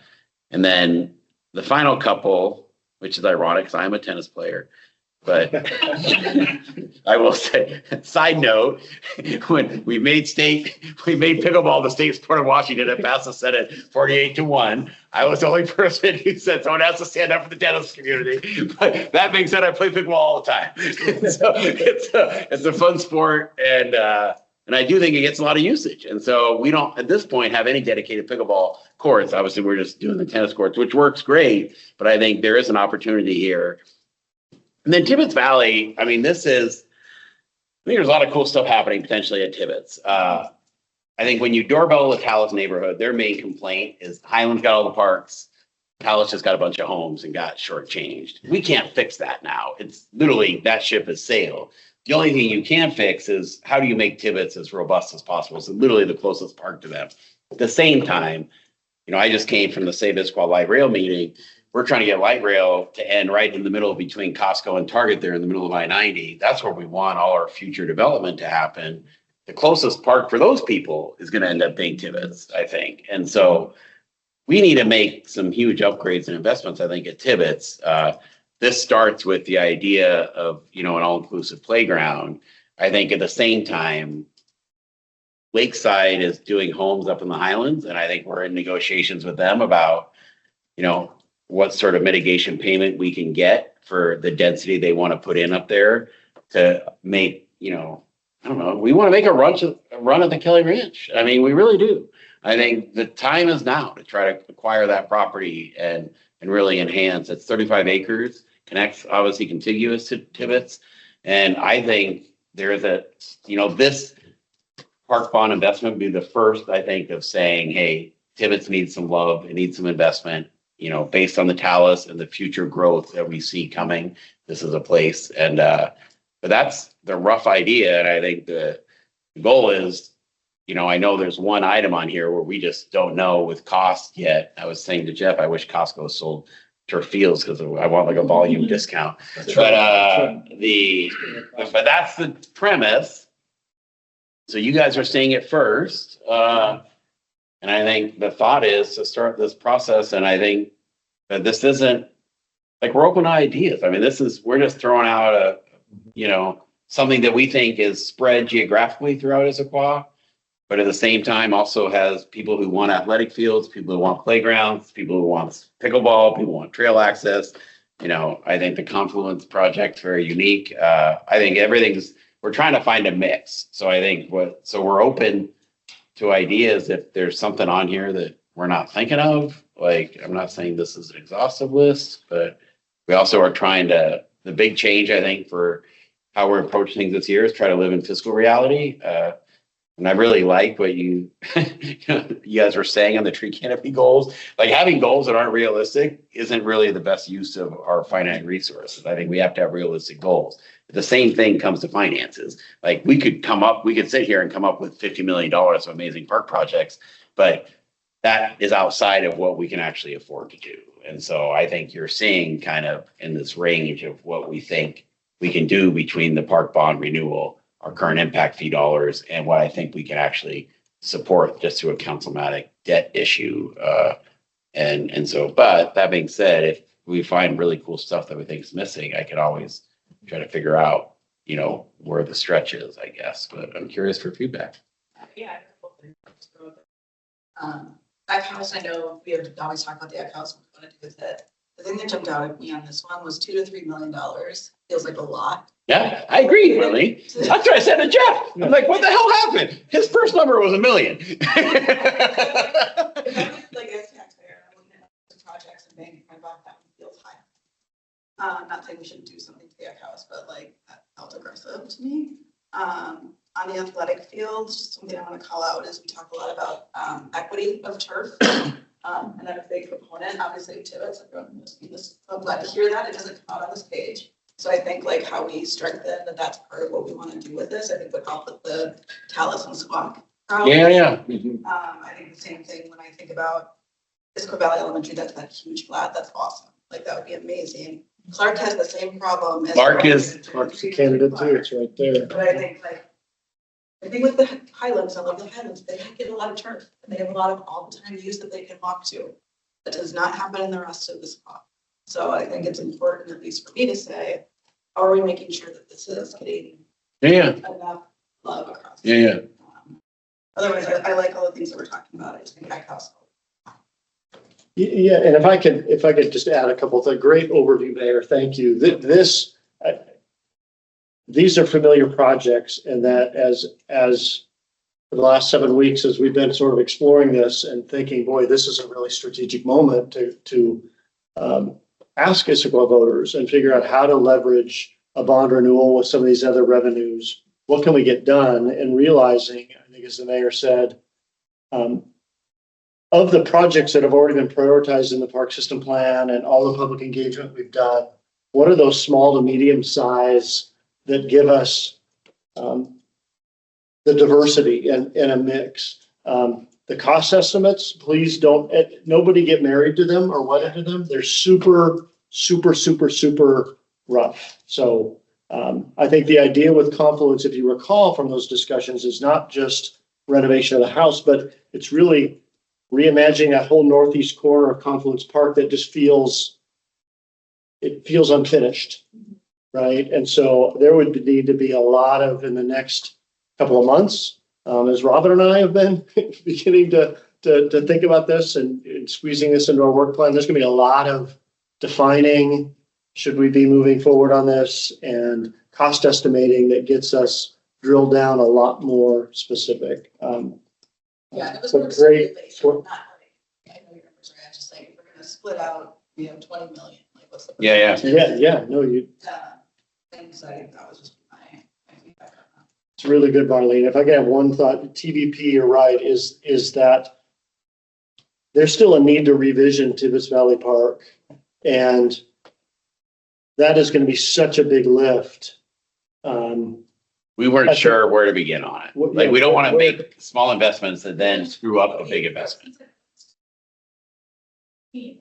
And then the final couple, which is ironic because I'm a tennis player, but I will say, side note, when we made pickleball the state sport of Washington and passed the Senate 48-1, I was the only person who said someone has to stand up for the tennis community. But that being said, I play pickleball all the time. So it's a fun sport, and I do think it gets a lot of usage. And so we don't, at this point, have any dedicated pickleball courts. Obviously, we're just doing the tennis courts, which works great. But I think there is an opportunity here. And then Tibbetts Valley, I mean, I think there's a lot of cool stuff happening potentially at Tibbetts. I think when you doorbell the Tallis neighborhood, their main complaint is Highland's got all the parks. Tallis just got a bunch of homes and got shortchanged. We can't fix that now. It's literally, that ship has sailed. The only thing you can fix is how do you make Tibbetts as robust as possible? So literally the closest park to them. At the same time, I just came from the Save Issaquah Light Rail meeting. We're trying to get light rail to end right in the middle between Costco and Target there in the middle of I-90. That's where we want all our future development to happen. The closest park for those people is going to end up being Tibbetts, I think. And so we need to make some huge upgrades and investments, I think, at Tibbetts. This starts with the idea of, an all-inclusive playground. I think at the same time, Lakeside is doing homes up in the Highlands, and I think we're in negotiations with them about, what sort of mitigation payment we can get for the density they want to put in up there to make, I don't know, we want to make a run at the Kelly Ranch. I mean, we really do. I think the time is now to try to acquire that property and really enhance. It's 35 acres, connects obviously contiguous to Tibbetts. And I think there's this park bond investment would be the first, I think, of saying, hey, Tibbetts needs some love, it needs some investment, based on the Tallis and the future growth that we see coming. This is a place. And, but that's the rough idea. And I think the goal is, I know there's one item on here where we just don't know with cost yet. I was saying to Jeff, I wish Costco sold turf fields because I want like a volume discount. But but that's the premise. So you guys are seeing it first. And I think the thought is to start this process. And I think that this isn't like we're open to ideas. I mean, we're just throwing out something that we think is spread geographically throughout Issaquah, but at the same time also has people who want athletic fields, people who want playgrounds, people who want pickleball, people who want trail access. I think the Confluence project's very unique. I think we're trying to find a mix. So I think we're open to ideas if there's something on here that we're not thinking of. Like, I'm not saying this is an exhaustive list, but we also are trying the big change, I think, for how we're approaching things this year is try to live in fiscal reality. And I really like what you guys were saying on the tree canopy goals. Like having goals that aren't realistic isn't really the best use of our finite resources. I think we have to have realistic goals. The same thing comes to finances. Like we could sit here and come up with $50 million of amazing park projects, but that is outside of what we can actually afford to do. And so I think you're seeing kind of in this range of what we think we can do between the park bond renewal, our current impact fee dollars, and what I think we can actually support just through a councilmatic debt issue. And so, but that being said, if we find really cool stuff that we think is missing, I could always try to figure out, where the stretch is, I guess, but I'm curious for feedback. Yeah. Ag house, I know we have always talked about the ag house, what we want to do with it. The thing that jumped out at me on this one was $2 to $3 million. Feels like a lot. Yeah, I agree, really. That's what I said to Jeff. I'm like, what the hell happened? His first number was $1 million. If I was like as taxpayer, I wouldn't have the projects and bang my buck, that one feels high. Not saying we shouldn't do something to the ag house, but like that felt aggressive to me. On the athletic field, just something I want to call out is we talk a lot about equity of turf. And I'm a big proponent, obviously, to it. So everyone must be this. I'm glad to hear that. It doesn't come out on this page. So I think like how we strengthen that's part of what we want to do with this. I think would help with the talus and squawk. Yeah. I think the same thing when I think about Issaquah Valley Elementary, that's that huge flat. That's awesome. Like that would be amazing. Clark has the same problem. Clark's a candidate too. It's right there. But I think with the Highlands, I love the Highlands, they get a lot of turf and they have a lot of all the time use that they can walk to. That does not happen in the rest of the spot. So I think it's important, at least for me to say, how are we making sure that this is getting enough love across? Otherwise, I like all the things that we're talking about. I just think ag house. Yeah, and if I could just add a couple of things. Great overview, Mayor. Thank you. These are familiar projects, and that as for the last 7 weeks, as we've been sort of exploring this and thinking, boy, this is a really strategic moment to ask Issaquah voters and figure out how to leverage a bond renewal with some of these other revenues. What can we get done? And realizing, I think as the mayor said, of the projects that have already been prioritized in the park system plan and all the public engagement we've done, what are those small to medium size that give us the diversity and a mix? The cost estimates, please don't, nobody get married to them or wedded to them. They're super, super, super, super rough. So I think the idea with Confluence, if you recall from those discussions, is not just renovation of the house, but it's really reimagining that whole northeast corner of Confluence Park that just feels unfinished, right? And so there would need to be a lot of, in the next couple of months, as Robin and I have been beginning to think about this and squeezing this into our work plan, there's gonna be a lot of defining, should we be moving forward on this, and cost estimating that gets us drilled down a lot more specific. Yeah, it was But more great. not like, I know your numbers are, I just like, we're gonna split out, 20 million, like what's the? Yeah. No, Things I thought was just my feedback on that. it's really good, Marlene. If I can have one thought, TVP, you're right, is that there's still a need to revision Tibbetts Valley Park. And that is going to be such a big lift. We weren't sure where to begin on it. Like, we don't want to make small investments and then screw up a big investment. Every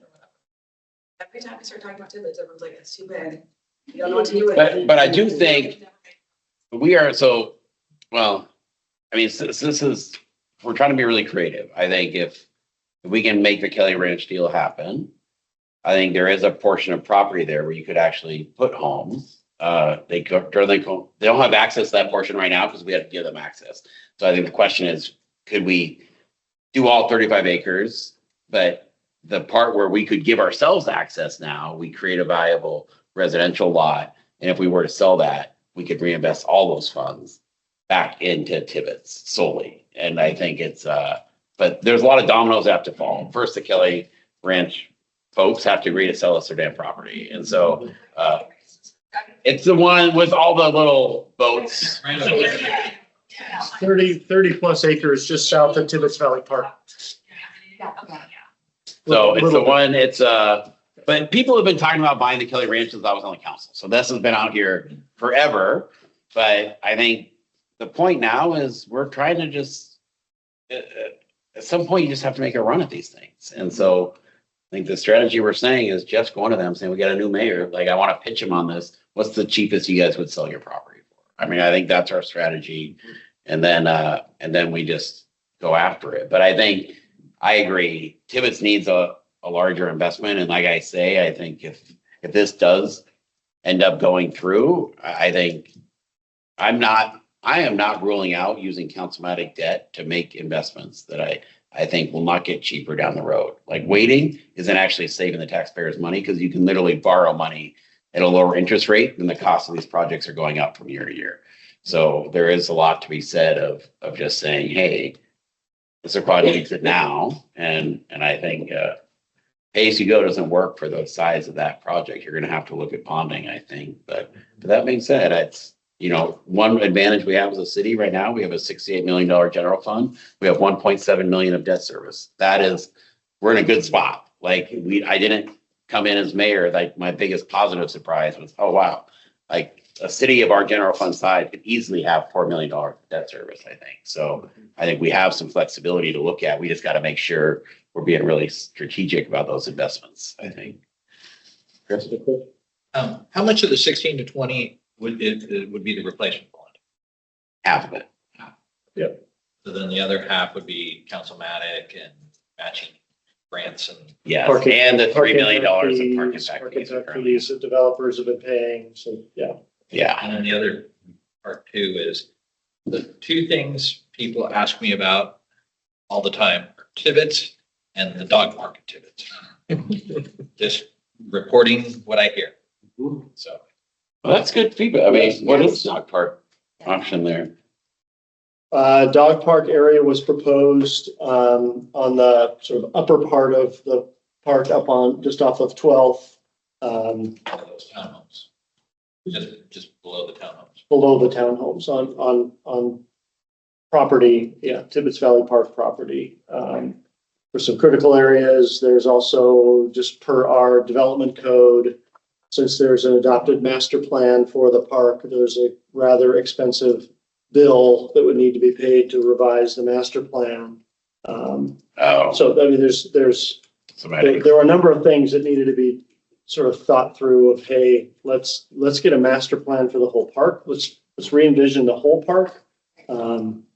time we start talking about Tibbetts, everyone's like, it's too big. You don't know what to do with it. But I do think we are this is, we're trying to be really creative. I think if we can make the Kelly Ranch deal happen, I think there is a portion of property there where you could actually put homes. They don't have access to that portion right now because we have to give them access. So I think the question is, could we do all 35 acres, but the part where we could give ourselves access now, we create a valuable residential lot. And if we were to sell that, we could reinvest all those funds back into Tibbetts solely. And I think it's, but there's a lot of dominoes that have to fall. First, the Kelly Ranch folks have to agree to sell us their damn property. And so, it's the one with all the little boats. 30 plus acres just south of Tibbetts Valley Park. So it's the one, but people have been talking about buying the Kelly Ranch since I was on the council. So this has been out here forever. But I think the point now is we're trying to just, at some point you just have to make a run at these things. And so think the strategy we're saying is just going to them saying, we got a new mayor, like, I want to pitch him on this. What's the cheapest you guys would sell your property for? I mean, I think that's our strategy. And then we just go after it. But I think, I agree, Tibbetts needs a larger investment. And like I say, I think if this does end up going through, I think I am not ruling out using councilmatic debt to make investments that I think will not get cheaper down the road. Like waiting isn't actually saving the taxpayers money because you can literally borrow money at a lower interest rate than the cost of these projects are going up from year to year. So there is a lot to be said of just saying, hey, Issaquah needs it now. And I think pay as you go doesn't work for the size of that project. You're going to have to look at bonding, I think. But that being said, it's, you know, one advantage we have as a city right now, we have a $68 million general fund. We have 1.7 million of debt service. That is, we're in a good spot. Like I didn't come in as mayor. Like my biggest positive surprise was, oh, wow. Like a city of our general fund size could easily have $4 million debt service, I think. So I think we have some flexibility to look at. We just got to make sure we're being really strategic about those investments, I think. Chris? How much of the 16 to 20 would be the replacement bond? Half of it. Yep. So then the other half would be councilmatic and matching grants and. Yes, Parking- and the $3 parking million of parking fees, tax parking fees. tax fees that developers have been paying, so, yeah. Yeah, And then the other part too is the two things people ask me about all the time are Tibbetts and the dog park at Tibbetts. Just reporting what I hear. So. well, that's good feedback. I mean, what is the dog park option there? Dog park area was proposed on the sort of upper part of the park up on, just off of 12th, Those townhomes. Just below the townhomes. below the townhomes on property, yeah, Tibbetts Valley Park property. For some critical areas, there's also, just per our development code, since there's an adopted master plan for the park, there's a rather expensive bill that would need to be paid to revise the master plan. Oh, So, I mean, there were a number of things that needed to be sort of thought through of, hey, let's get a master plan for the whole park. Let's re-envision the whole park.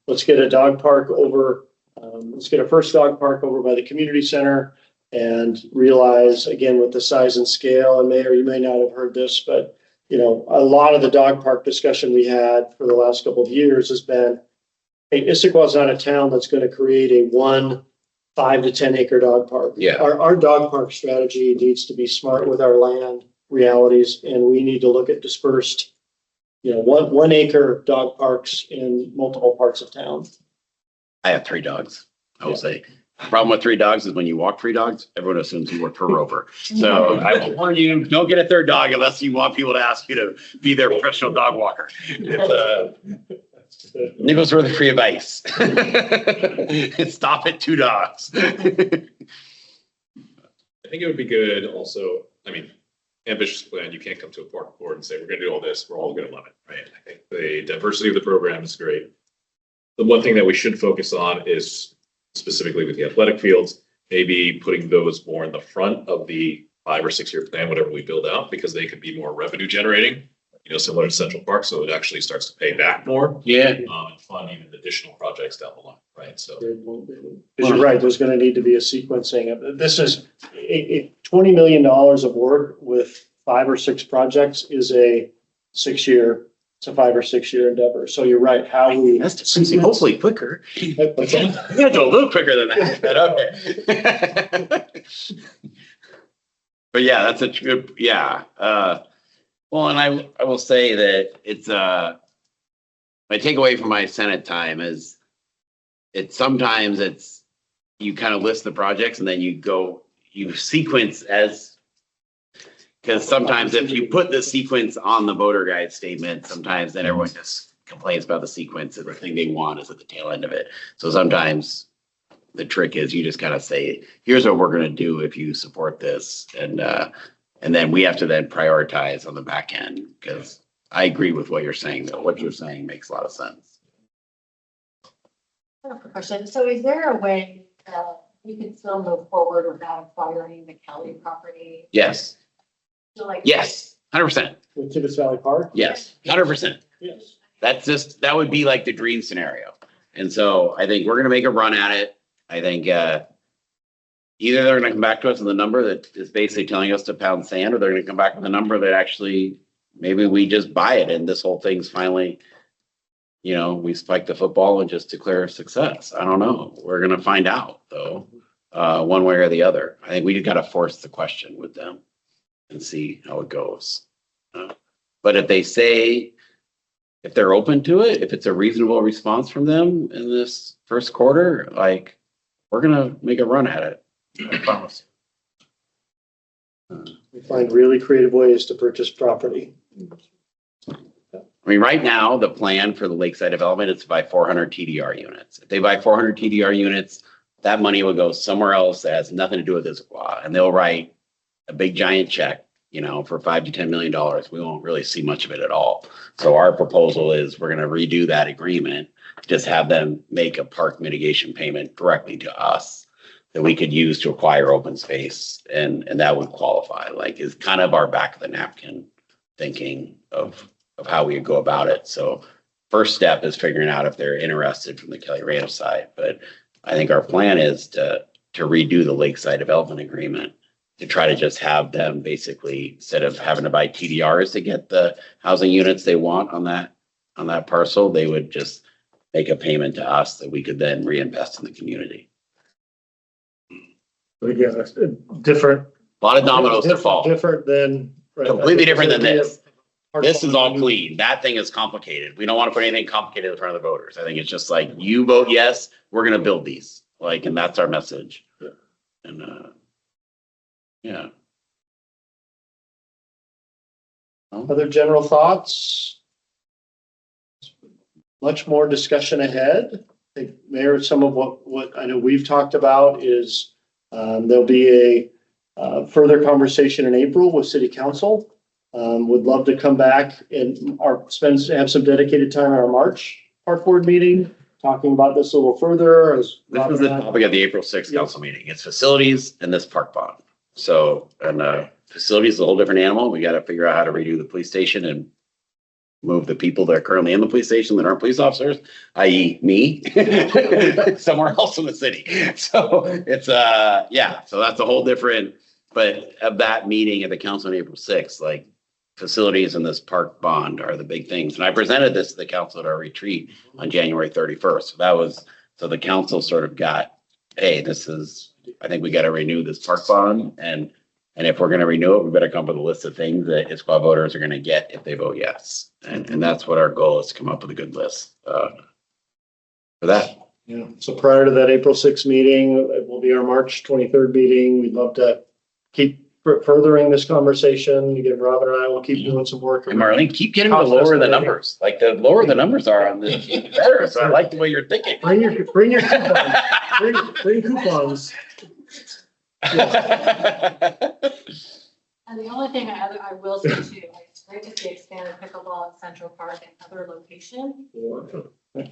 Let's get a dog park over, let's get a first dog park over by the community center and realize, again, with the size and scale, and Mayor, you may not have heard this, but you know, a lot of the dog park discussion we had for the last couple of years has been, hey, Issaquah is not a town that's going to create a 5 to 10 acre dog park. Yeah. Our dog park strategy needs to be smart with our land realities, and we need to look at dispersed, you know, 1 acre dog parks in multiple parts of town. I have 3 dogs. I will say. Problem with 3 dogs is when you walk 3 dogs, everyone assumes you work for Rover. So I will warn you, don't get a 3rd dog unless you want people to ask you to be their professional dog walker. Nickels worth free advice. Stop at 2 dogs. I think it would be good also, I mean, ambitious plan, you can't come to a park board and say, we're gonna do all this, we're all gonna love it, right? I think the diversity of the program is great. The one thing that we should focus on is specifically with the athletic fields, maybe putting those more in the front of the 5 or 6 year plan, whatever we build out, because they could be more revenue generating, you know, similar to Central Park. So it actually starts to pay back more. Yeah. And fund even additional projects down the line, right? So. Because you're right, there's going to need to be a sequencing of, this is $20 million of work with 5 or 6 projects is a 6 year, it's a 5 or 6 year endeavor. So you're right, how we. That's hopefully quicker. You gotta do a little quicker than that, but okay. But yeah, that's a good, yeah. Well, and I will say that it's, my takeaway from my Senate time is sometimes you kind of list the projects and then you sequence because sometimes if you put the sequence on the voter guide statement, sometimes then everyone just complains about the sequence and the thing they want is at the tail end of it. So sometimes the trick is you just kind of say, here's what we're going to do if you support this. And then we have to then prioritize on the back end, because I agree with what you're saying, though. What you're saying makes a lot of sense. I have a question. So is there a way you can still move forward without acquiring the Kelly property. Yes, So like. yes, 100%. With Tibbetts Valley Park? Yes, 100%. Yes. That would be like the dream scenario. And so I think we're gonna make a run at it. I think either they're gonna come back to us with a number that is basically telling us to pound sand, or they're gonna come back with a number that actually, maybe we just buy it and this whole thing's finally, we spike the football and just declare success. I don't know. We're gonna find out though, one way or the other. I think we just gotta force the question with them and see how it goes. But if they're open to it, if it's a reasonable response from them in this first quarter, like, we're gonna make a run at it. I promise. We find really creative ways to purchase property. I mean, right now, the plan for the Lakeside development is to buy 400 TDR units. If they buy 400 TDR units, that money will go somewhere else that has nothing to do with Issaquah, and they'll write a big giant check, for $5 to $10 million. We won't really see much of it at all. So our proposal is we're gonna redo that agreement, just have them make a park mitigation payment directly to us that we could use to acquire open space, and that would qualify, like, is kind of our back of the napkin thinking of how we would go about it. So first step is figuring out if they're interested from the Kelly Ranch side, but I think our plan is to redo the Lakeside development agreement, to try to just have them basically, instead of having to buy TDRs to get the housing units they want on that parcel, they would just make a payment to us that we could then reinvest in the community. But again, it's different. A lot of dominoes to fall. Different than. Right, Completely different than this. Park This is all bond. clean. That thing is complicated. We don't want to put anything complicated in front of the voters. I think it's just like, you vote yes, we're gonna build these, like, and that's our message. Yeah. And, yeah. Other general thoughts? Much more discussion ahead. I think, Mayor, some of what I know we've talked about is there'll be a further conversation in April with City Council. Would love to come back and have some dedicated time at our March Park Board meeting, talking about this a little further. This was the topic of the April 6th council meeting. It's facilities and this park bond. So, and facilities is a whole different animal. We got to figure out how to redo the police station and move the people that are currently in the police station that aren't police officers, i.e. me, somewhere else in the city. So it's, so that's a whole different, but of that meeting at the council on April 6th, like, facilities and this park bond are the big things. And I presented this to the council at our retreat on January 31st. So the council sort of got, hey, I think we got to renew this park bond. And if we're going to renew it, we better come up with a list of things that Issaquah voters are going to get if they vote yes. And that's what our goal is, to come up with a good list for that. Yeah, so prior to that April 6th meeting, it will be our March 23rd meeting. We'd love to keep furthering this conversation. Again, Robin and I will keep doing some work. And Marlene, keep getting to lower the numbers. Like, the lower the numbers are on this, the better. So I like the way you're thinking. Bring your coupons. bring coupons. And the only thing I will say too, it's great to see expanded pickleball at Central Park and other locations.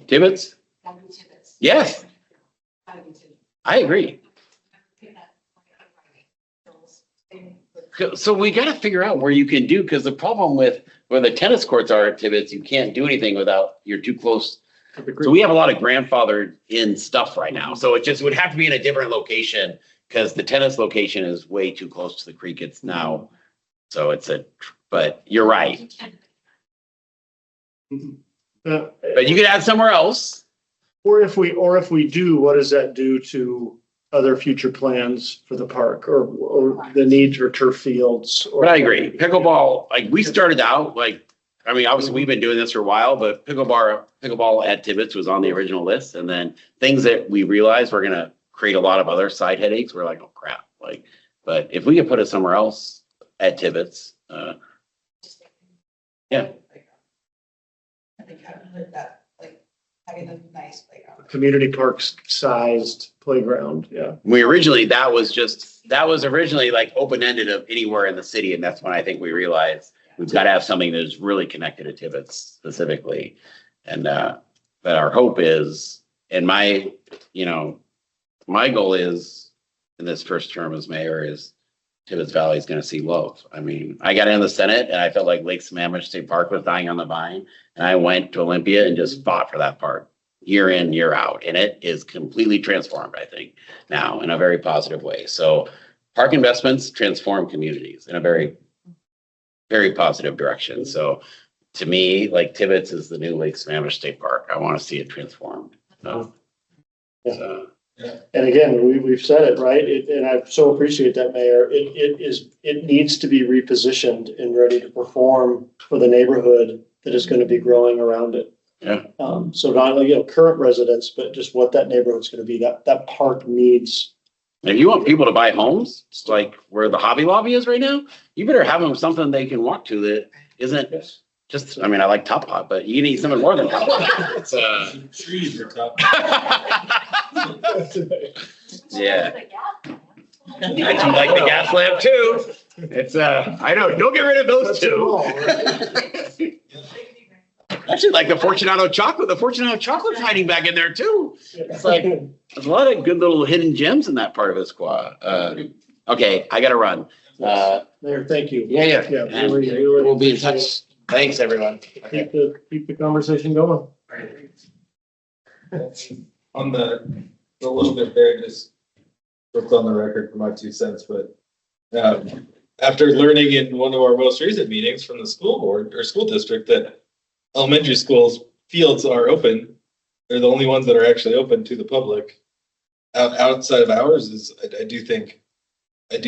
Tibbetts? Gotta be Tibbetts. Yes, Gotta be Tibbetts. I agree. So we got to figure out where you can do, because the problem with where the tennis courts are at Tibbetts, you can't do anything without, you're too close. So we have a lot of grandfathered in stuff right now. So it just would have to be in a different location, because the tennis location is way too close to the creek. It's now. So but you're right. But you could add somewhere else. Or if we do, what does that do to other future plans for the park, or the need for turf fields? But I agree. Pickleball, like, we started out, like, I mean, obviously we've been doing this for a while, but pickleball at Tibbetts was on the original list. And then things that we realized were going to create a lot of other side headaches. We're like, oh crap. Like, but if we could put it somewhere else at Tibbetts, yeah. I think having that, like, having a nice playground. Community parks sized playground, yeah. That was originally like open-ended of anywhere in the city. And that's when I think we realized we've got to have something that is really connected to Tibbetts specifically. And, but our hope is, in my, my goal is, in this first term as mayor, is Tibbetts Valley is gonna see love. I mean, I got in the Senate and I felt like Lake Sammamish State Park was dying on the vine. And I went to Olympia and just fought for that park year in, year out. And it is completely transformed, I think, now in a very positive way. So park investments transform communities in a very, very positive direction. So to me, like Tibbetts is the new Lake Sammamish State Park. I want to see it transformed. So, And again, we've said it, right? And I so appreciate that, Mayor. It needs to be repositioned and ready to perform for the neighborhood that is going to be growing around it. Yeah. So not only, current residents, but just what that neighborhood's going to be, that park needs. if you want people to buy homes, it's like where the Hobby Lobby is right now, you better have them something they can walk to that isn't just, I mean, I like Top Hot, but you need something more than Top Hot. It's Trees are top. Yeah. I do like the gas lamp too. It's I know, don't get rid of those two. Actually, like the Fortunato chocolate. The Fortunato chocolate's hiding back in there too. It's like there's a lot of good little hidden gems in that part of Issaquah. Okay, I gotta run. Mayor, thank you. Yeah. Yeah, We'll be in touch. Thanks, everyone. Okay. Keep the conversation going. On the little bit there, just what's on the record for my 2 cents, but after learning in one of our most recent meetings from the school board or school district that elementary schools fields are open, they're the only ones that are actually open to the public. Outside of ours is, I do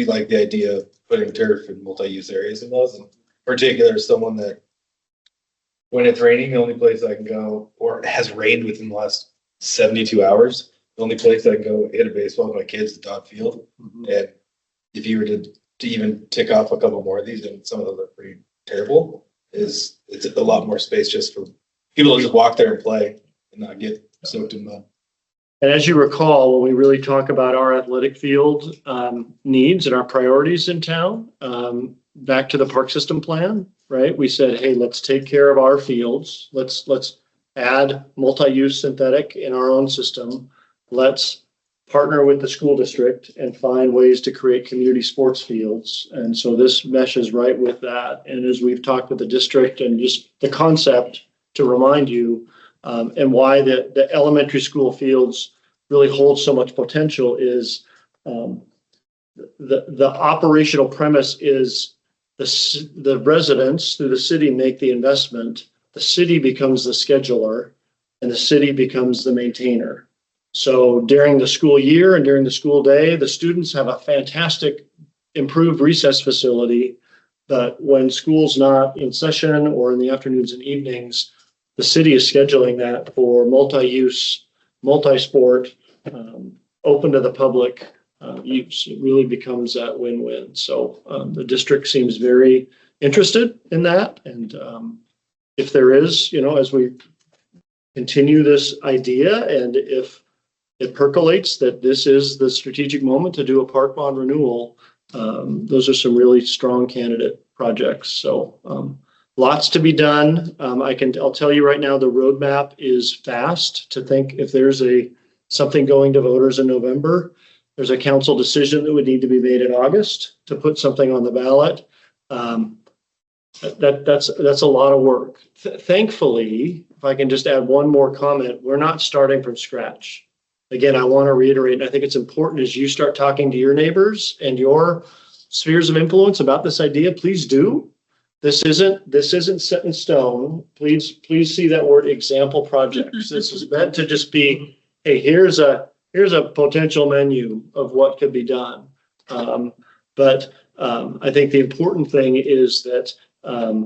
like the idea of putting turf and multi-use areas in those, in particular, someone that when it's raining, the only place I can go, or it has rained within the last 72 hours, the only place I can go hit a baseball with my kids is Dot Field. And if you were to even tick off a couple more of these, and some of them are pretty terrible, it's a lot more space just for people to just walk there and play and not get soaked in mud. And as you recall, when we really talk about our athletic field needs and our priorities in town, back to the park system plan, right? We said, hey, let's take care of our fields. Let's add multi-use synthetic in our own system. Let's partner with the school district and find ways to create community sports fields. And so this meshes right with that. And as we've talked with the district and just the concept to remind you, and why the elementary school fields really hold so much potential is the operational premise is the residents through the city make the investment, the city becomes the scheduler, and the city becomes the maintainer. So during the school year and during the school day, the students have a fantastic improved recess facility. But when school's not in session or in the afternoons and evenings, the city is scheduling that for multi-use, multi-sport, open to the public use. It really becomes that win-win. So the district seems very interested in that. And if there is, as we continue this idea, and if it percolates that this is the strategic moment to do a park bond renewal, those are some really strong candidate projects. So lots to be done. I'll tell you right now, the roadmap is fast to think if there's something going to voters in November, there's a council decision that would need to be made in August to put something on the ballot. That's a lot of work. Thankfully, if I can just add one more comment, we're not starting from scratch. Again, I want to reiterate, and I think it's important as you start talking to your neighbors and your spheres of influence about this idea, please do. This isn't set in stone. Please see that word example projects. This is meant to just be, hey, here's a potential menu of what could be done. But I think the important thing is that I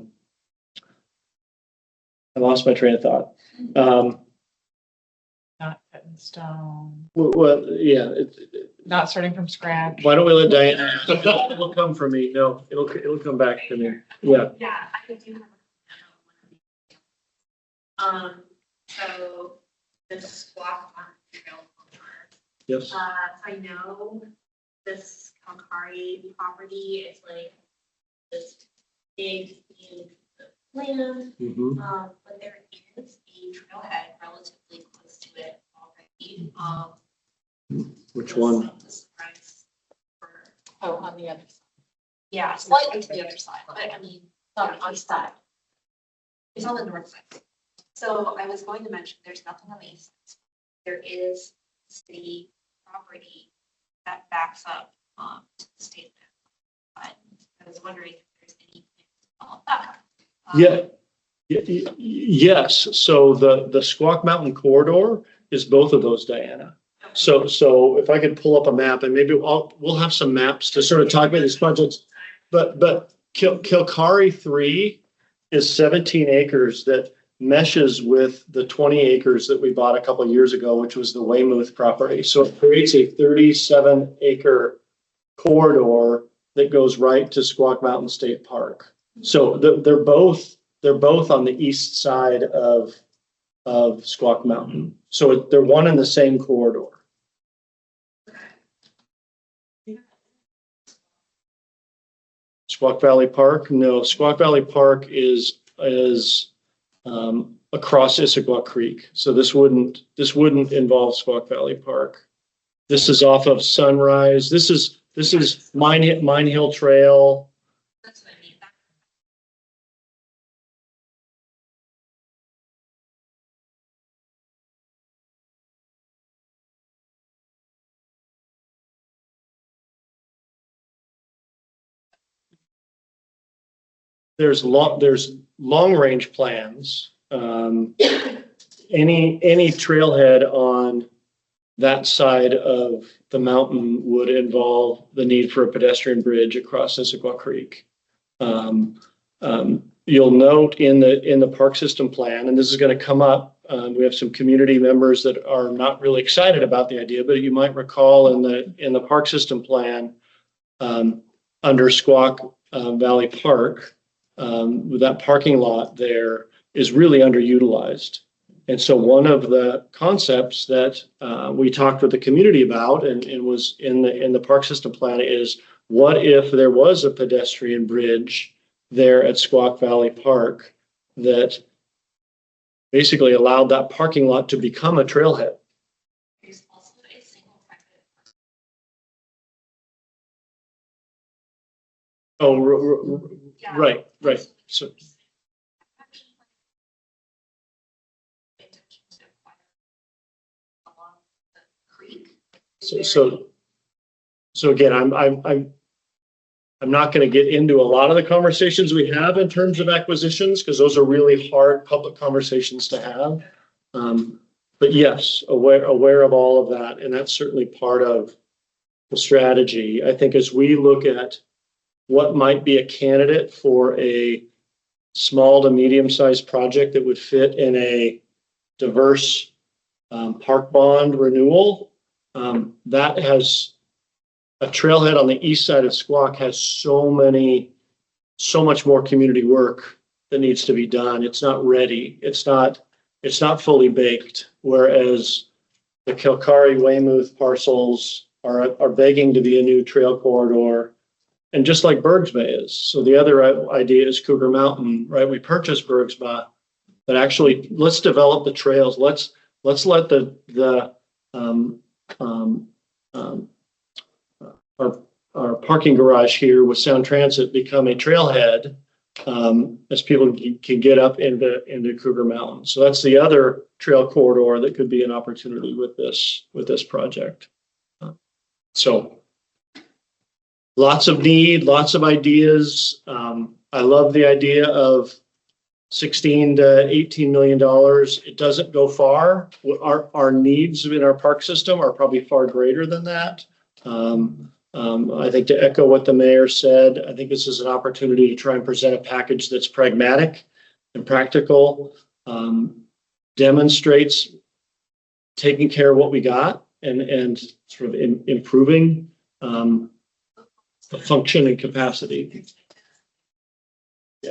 lost my train of thought. Not set in stone, Well, yeah. not starting from scratch. Why don't we let Diane? It'll come from me. No, it'll come back to me. Yeah. Yeah, I do have so this walk on trail. Yes. I know this Kankari property is like this big huge land, Mm-hmm. but there is a trailhead relatively close to it already. Which one? Oh, on the other side. Yeah, slightly to the other side, but I mean, on the east side. It's on the north side. So I was going to mention, there's nothing on the east side. There is city property that backs up to the state. But I was wondering if there's any about that. Yeah. Yes, so the Squawk Mountain corridor is both of those, Diana. So if I could pull up a map, and maybe we'll have some maps to sort of talk about these projects. But Kilkari 3 is 17 acres that meshes with the 20 acres that we bought a couple of years ago, which was the Weymouth property. So it creates a 37-acre corridor that goes right to Squawk Mountain State Park. So they're both on the east side of Squawk Mountain. So they're one in the same corridor. Squawk Valley Park? No, Squawk Valley Park is across Issaquah Creek. So this wouldn't involve Squawk Valley Park. This is off of Sunrise. This is Mine Hill Trail. That's what I mean. There's long range plans. Any trailhead on that side of the mountain would involve the need for a pedestrian bridge across Issaquah Creek. You'll note in the park system plan, and this is going to come up. We have some community members that are not really excited about the idea, but you might recall in the park system plan under Squawk Valley Park. That parking lot there is really underutilized. And so one of the concepts that we talked with the community about and was in the park system plan is, what if there was a pedestrian bridge there at Squawk Valley Park that basically allowed that parking lot to become a trailhead? There's also a single private. Oh, Yeah. right. So Along the creek. so again, I'm not going to get into a lot of the conversations we have in terms of acquisitions, because those are really hard public conversations to have. But yes, aware of all of that, and that's certainly part of the strategy. I think as we look at what might be a candidate for a small to medium-sized project that would fit in a diverse park bond renewal, that has a trailhead on the east side of Squawk has so much more community work that needs to be done. It's not ready. It's not fully baked. Whereas the Kilkari Weymouth parcels are begging to be a new trail corridor. And just like Bergsma is. So the other idea is Cougar Mountain, right? We purchased Bergsma, but actually let's develop the trails. Let's let our parking garage here with Sound Transit become a trailhead as people can get up into Cougar Mountain. So that's the other trail corridor that could be an opportunity with this project. So lots of need, lots of ideas. I love the idea of $16 to $18 million. It doesn't go far. Our needs in our park system are probably far greater than that. I think to echo what the mayor said, I think this is an opportunity to try and present a package that's pragmatic and practical, demonstrates taking care of what we got and sort of improving the function and capacity. Yeah.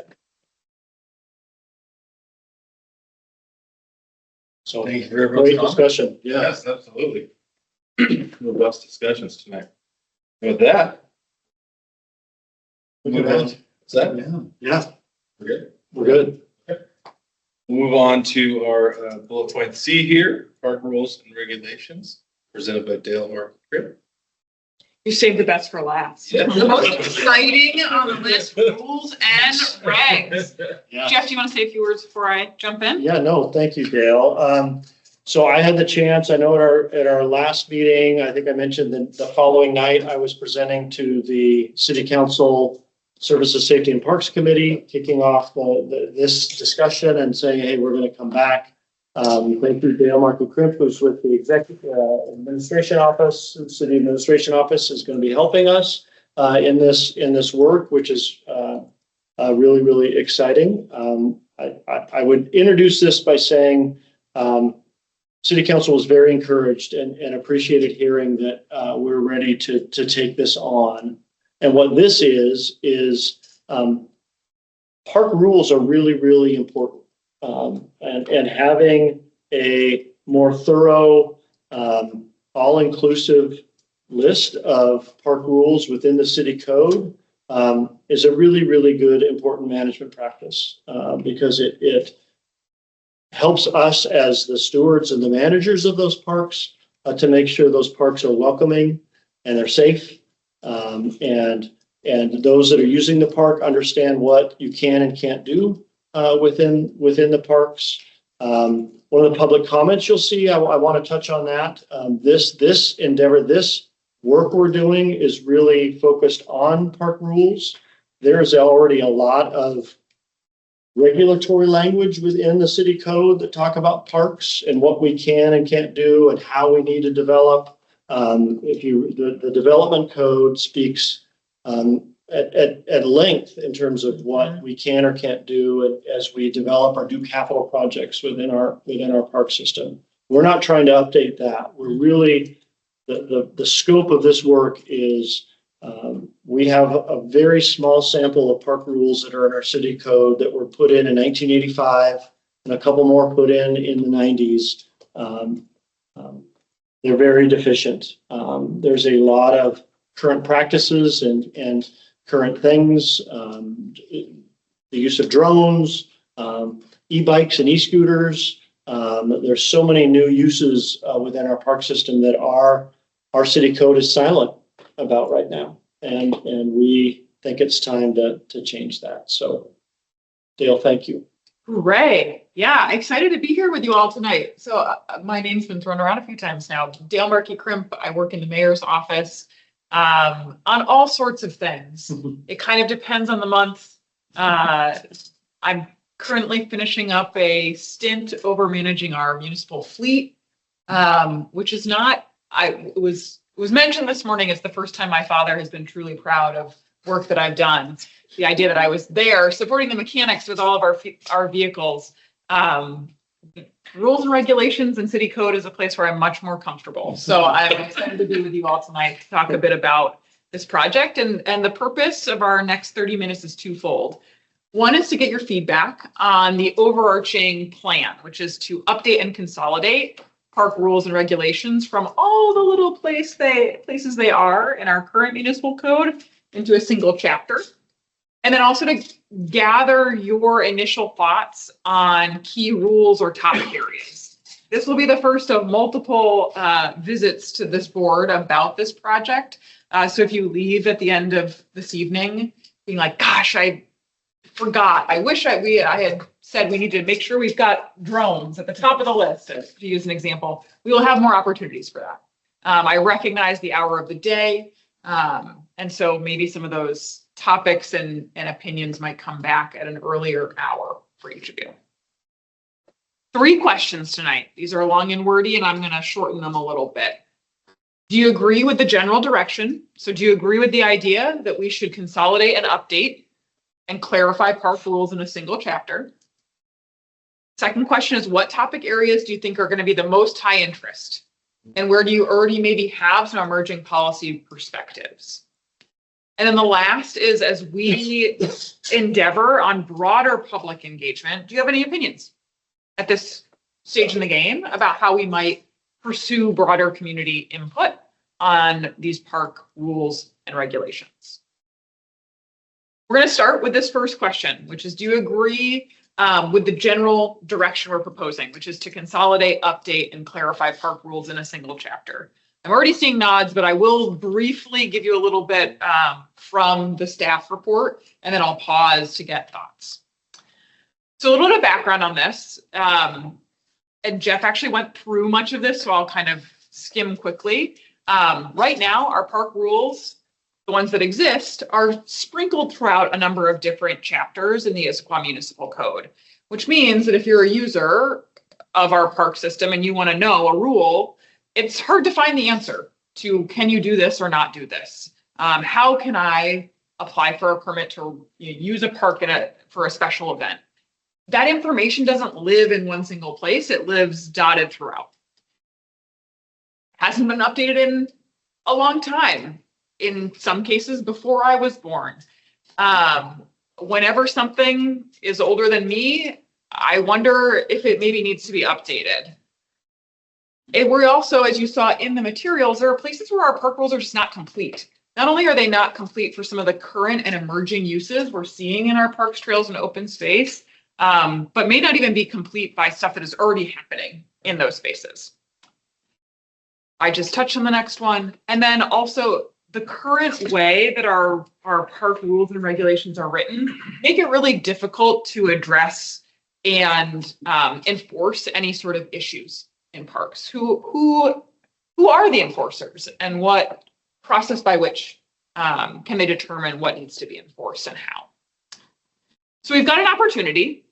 So Thank you for everyone's great comments. discussion. Yeah. Yes, absolutely. Robust discussions tonight. With that. Move on. Is that? Yeah. We're good. We're good. We'll move on to our bullet point C here, park rules and regulations. presented by Dale Mark. You saved the best for last. Yeah. The most exciting on the list, rules and regs. Yeah. Jeff, do you want to say a few words before I jump in? Yeah, no, thank you, Dale. So I had the chance, I know at our last meeting, I think I mentioned that the following night, I was presenting to the City Council Services, Safety and Parks Committee, kicking off this discussion and saying, hey, we're going to come back. Thank you, Dale Marco Crimp, who's with the Executive Administration Office. The City Administration Office is going to be helping us in this work, which is really, really exciting. I would introduce this by saying City Council was very encouraged and appreciated hearing that we're ready to take this on. And what this is park rules are really, really important. And having a more thorough, all-inclusive list of park rules within the city code is a really, really good, important management practice because it helps us as the stewards and the managers of those parks to make sure those parks are welcoming and they're safe. And those that are using the park understand what you can and can't do within the parks. One of the public comments you'll see, I want to touch on that. This endeavor, this work we're doing is really focused on park rules. There's already a lot of regulatory language within the city code that talk about parks and what we can and can't do and how we need to develop. The development code speaks at length in terms of what we can or can't do as we develop or do capital projects within our park system. We're not trying to update that. We're really, the scope of this work is we have a very small sample of park rules that are in our city code that were put in 1985 and a couple more put in the 90s. They're very deficient. There's a lot of current practices and current things, the use of drones, e-bikes and e-scooters. There's so many new uses within our park system that our city code is silent about right now. And we think it's time to change that. So Dale, thank you. Hooray. Yeah, excited to be here with you all tonight. So my name's been thrown around a few times now. Dale Markey Crimp. I work in the mayor's office on all sorts of things. It kind of depends on the month. I'm currently finishing up a stint over managing our municipal fleet, which is not, it was mentioned this morning. It's the first time my father has been truly proud of work that I've done. The idea that I was there supporting the mechanics with all of our vehicles. Rules and regulations and city code is a place where I'm much more comfortable. So I'm excited to be with you all tonight to talk a bit about this project. And the purpose of our next 30 minutes is twofold. One is to get your feedback on the overarching plan, which is to update and consolidate park rules and regulations from all the little places they are in our current municipal code into a single chapter. And then also to gather your initial thoughts on key rules or topic areas. This will be the first of multiple visits to this board about this project. So if you leave at the end of this evening being like, gosh, I forgot. I wish I had said we need to make sure we've got drones at the top of the list, to use an example. We will have more opportunities for that. I recognize the hour of the day. And so maybe some of those topics and opinions might come back at an earlier hour for each of you. 3 questions tonight. These are long and wordy, and I'm going to shorten them a little bit. Do you agree with the general direction? So do you agree with the idea that we should consolidate and update and clarify park rules in a single chapter? Second question is, what topic areas do you think are going to be the most high interest? And where do you already maybe have some emerging policy perspectives? And then the last is, as we endeavor on broader public engagement, do you have any opinions at this stage in the game about how we might pursue broader community input on these park rules and regulations? We're going to start with this first question, which is, do you agree with the general direction we're proposing, which is to consolidate, update, and clarify park rules in a single chapter? I'm already seeing nods, but I will briefly give you a little bit from the staff report, and then I'll pause to get thoughts. So a little bit of background on this. And Jeff actually went through much of this, so I'll kind of skim quickly. Right now, our park rules, the ones that exist, are sprinkled throughout a number of different chapters in the Issaquah Municipal Code, which means that if you're a user of our park system and you want to know a rule, it's hard to find the answer to, can you do this or not do this? How can I apply for a permit to use a park for a special event? That information doesn't live in one single place. It lives dotted throughout. Hasn't been updated in a long time. In some cases before I was born. Whenever something is older than me, I wonder if it maybe needs to be updated. And we're also, as you saw in the materials, there are places where our park rules are just not complete. Not only are they not complete for some of the current and emerging uses we're seeing in our parks, trails, and open space, but may not even be complete by stuff that is already happening in those spaces. I just touched on the next one. And then also the current way that our park rules and regulations are written make it really difficult to address and enforce any sort of issues in parks. Who are the enforcers, and what process by which can they determine what needs to be enforced and how? So we've got an opportunity,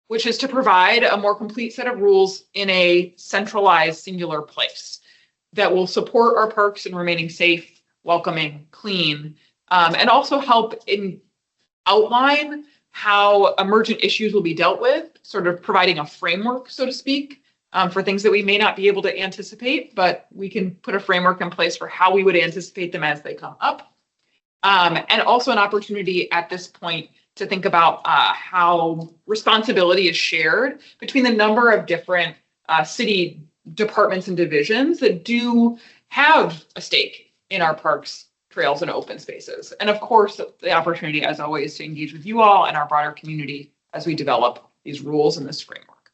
which is to provide a more complete set of rules in a centralized, singular place that will support our parks in remaining safe, welcoming, clean, and also help in outline how emergent issues will be dealt with, sort of providing a framework, so to speak, for things that we may not be able to anticipate, but we can put a framework in place for how we would anticipate them as they come up. And also an opportunity at this point to think about how responsibility is shared between the number of different city departments and divisions that do have a stake in our parks, trails, and open spaces. And of course, the opportunity, as always, to engage with you all and our broader community as we develop these rules in this framework.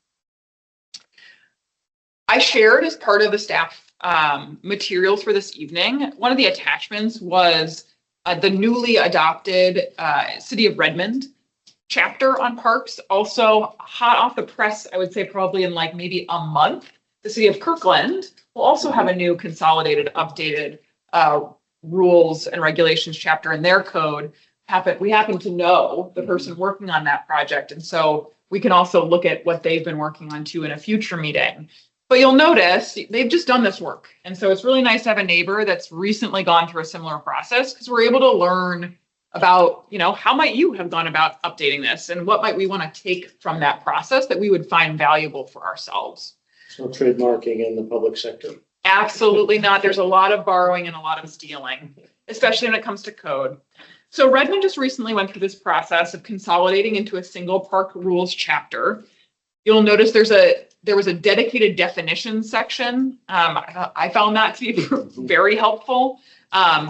I shared as part of the staff materials for this evening, one of the attachments was the newly adopted City of Redmond chapter on parks. Also hot off the press, I would say probably in like maybe a month, the City of Kirkland will also have a new consolidated, updated rules and regulations chapter in their code. We happen to know the person working on that project. And so we can also look at what they've been working on too in a future meeting. But you'll notice they've just done this work. And so it's really nice to have a neighbor that's recently gone through a similar process, because we're able to learn about, how might you have gone about updating this, and what might we want to take from that process that we would find valuable for ourselves. So trademarking in the public sector. Absolutely not. There's a lot of borrowing and a lot of stealing, especially when it comes to code. So Redmond just recently went through this process of consolidating into a single park rules chapter. You'll notice there was a dedicated definition section. I found that to be very helpful.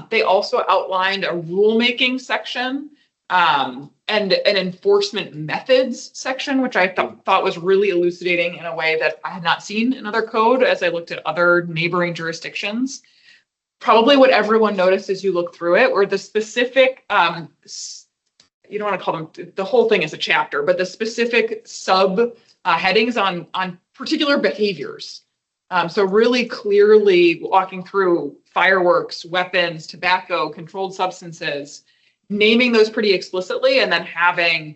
They also outlined a rulemaking section and an enforcement methods section, which I thought was really elucidating in a way that I had not seen in other code as I looked at other neighboring jurisdictions. Probably what everyone noticed as you look through it were the specific, you don't want to call them, the whole thing is a chapter, but the specific sub headings on particular behaviors. So really clearly walking through fireworks, weapons, tobacco, controlled substances, naming those pretty explicitly, and then having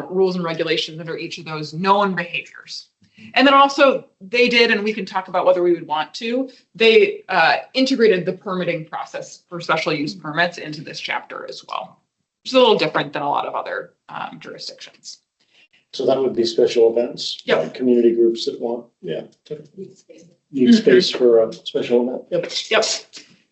rules and regulations under each of those known behaviors. And then also they did, and we can talk about whether we would want to, they integrated the permitting process for special use permits into this chapter as well, which is a little different than a lot of other jurisdictions. So that would be special events. Yep. Community groups that want, need space for a special event. Yep.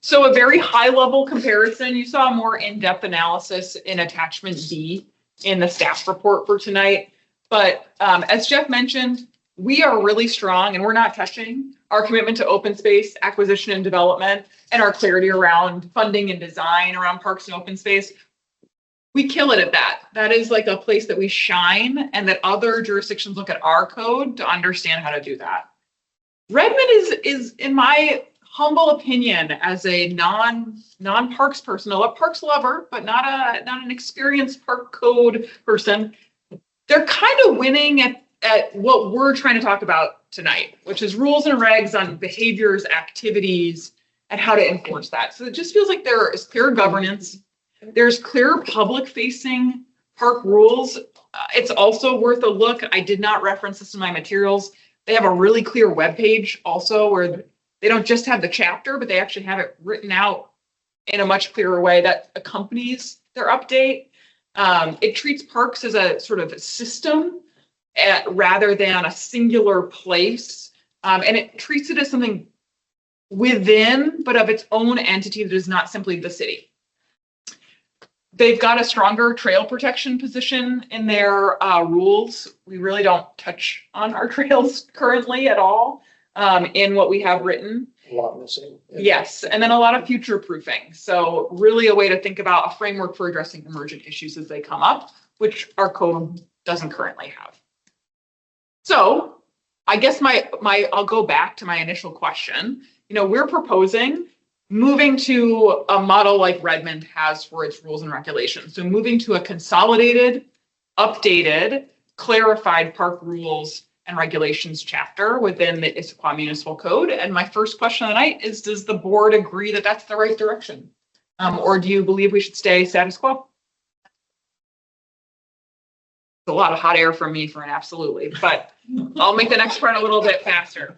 So a very high level comparison. You saw a more in-depth analysis in attachment B in the staff report for tonight. But as Jeff mentioned, we are really strong, and we're not touching our commitment to open space, acquisition and development, and our clarity around funding and design around parks and open space. We kill it at that. That is like a place that we shine, and that other jurisdictions look at our code to understand how to do that. Redmond is in my humble opinion as a non-parks person, a parks lover, but not an experienced park code person. They're kind of winning at what we're trying to talk about tonight, which is rules and regs on behaviors, activities, and how to enforce that. So it just feels like there is clear governance. There's clear public-facing park rules. It's also worth a look. I did not reference this in my materials. They have a really clear webpage also where they don't just have the chapter, but they actually have it written out in a much clearer way that accompanies their update. It treats parks as a sort of system rather than a singular place. And it treats it as something within, but of its own entity that is not simply the city. They've got a stronger trail protection position in their rules. We really don't touch on our trails currently at all in what we have written. A lot missing. Yes, and then a lot of future proofing. So really a way to think about a framework for addressing emergent issues as they come up, which our code doesn't currently have. So I guess I'll go back to my initial question. We're proposing moving to a model like Redmond has for its rules and regulations. So moving to a consolidated, updated, clarified park rules and regulations chapter within the Issaquah Municipal Code. And my first question of the night is, does the board agree that that's the right direction? Or do you believe we should stay status quo? It's a lot of hot air from me for an absolutely, but I'll make the next part a little bit faster.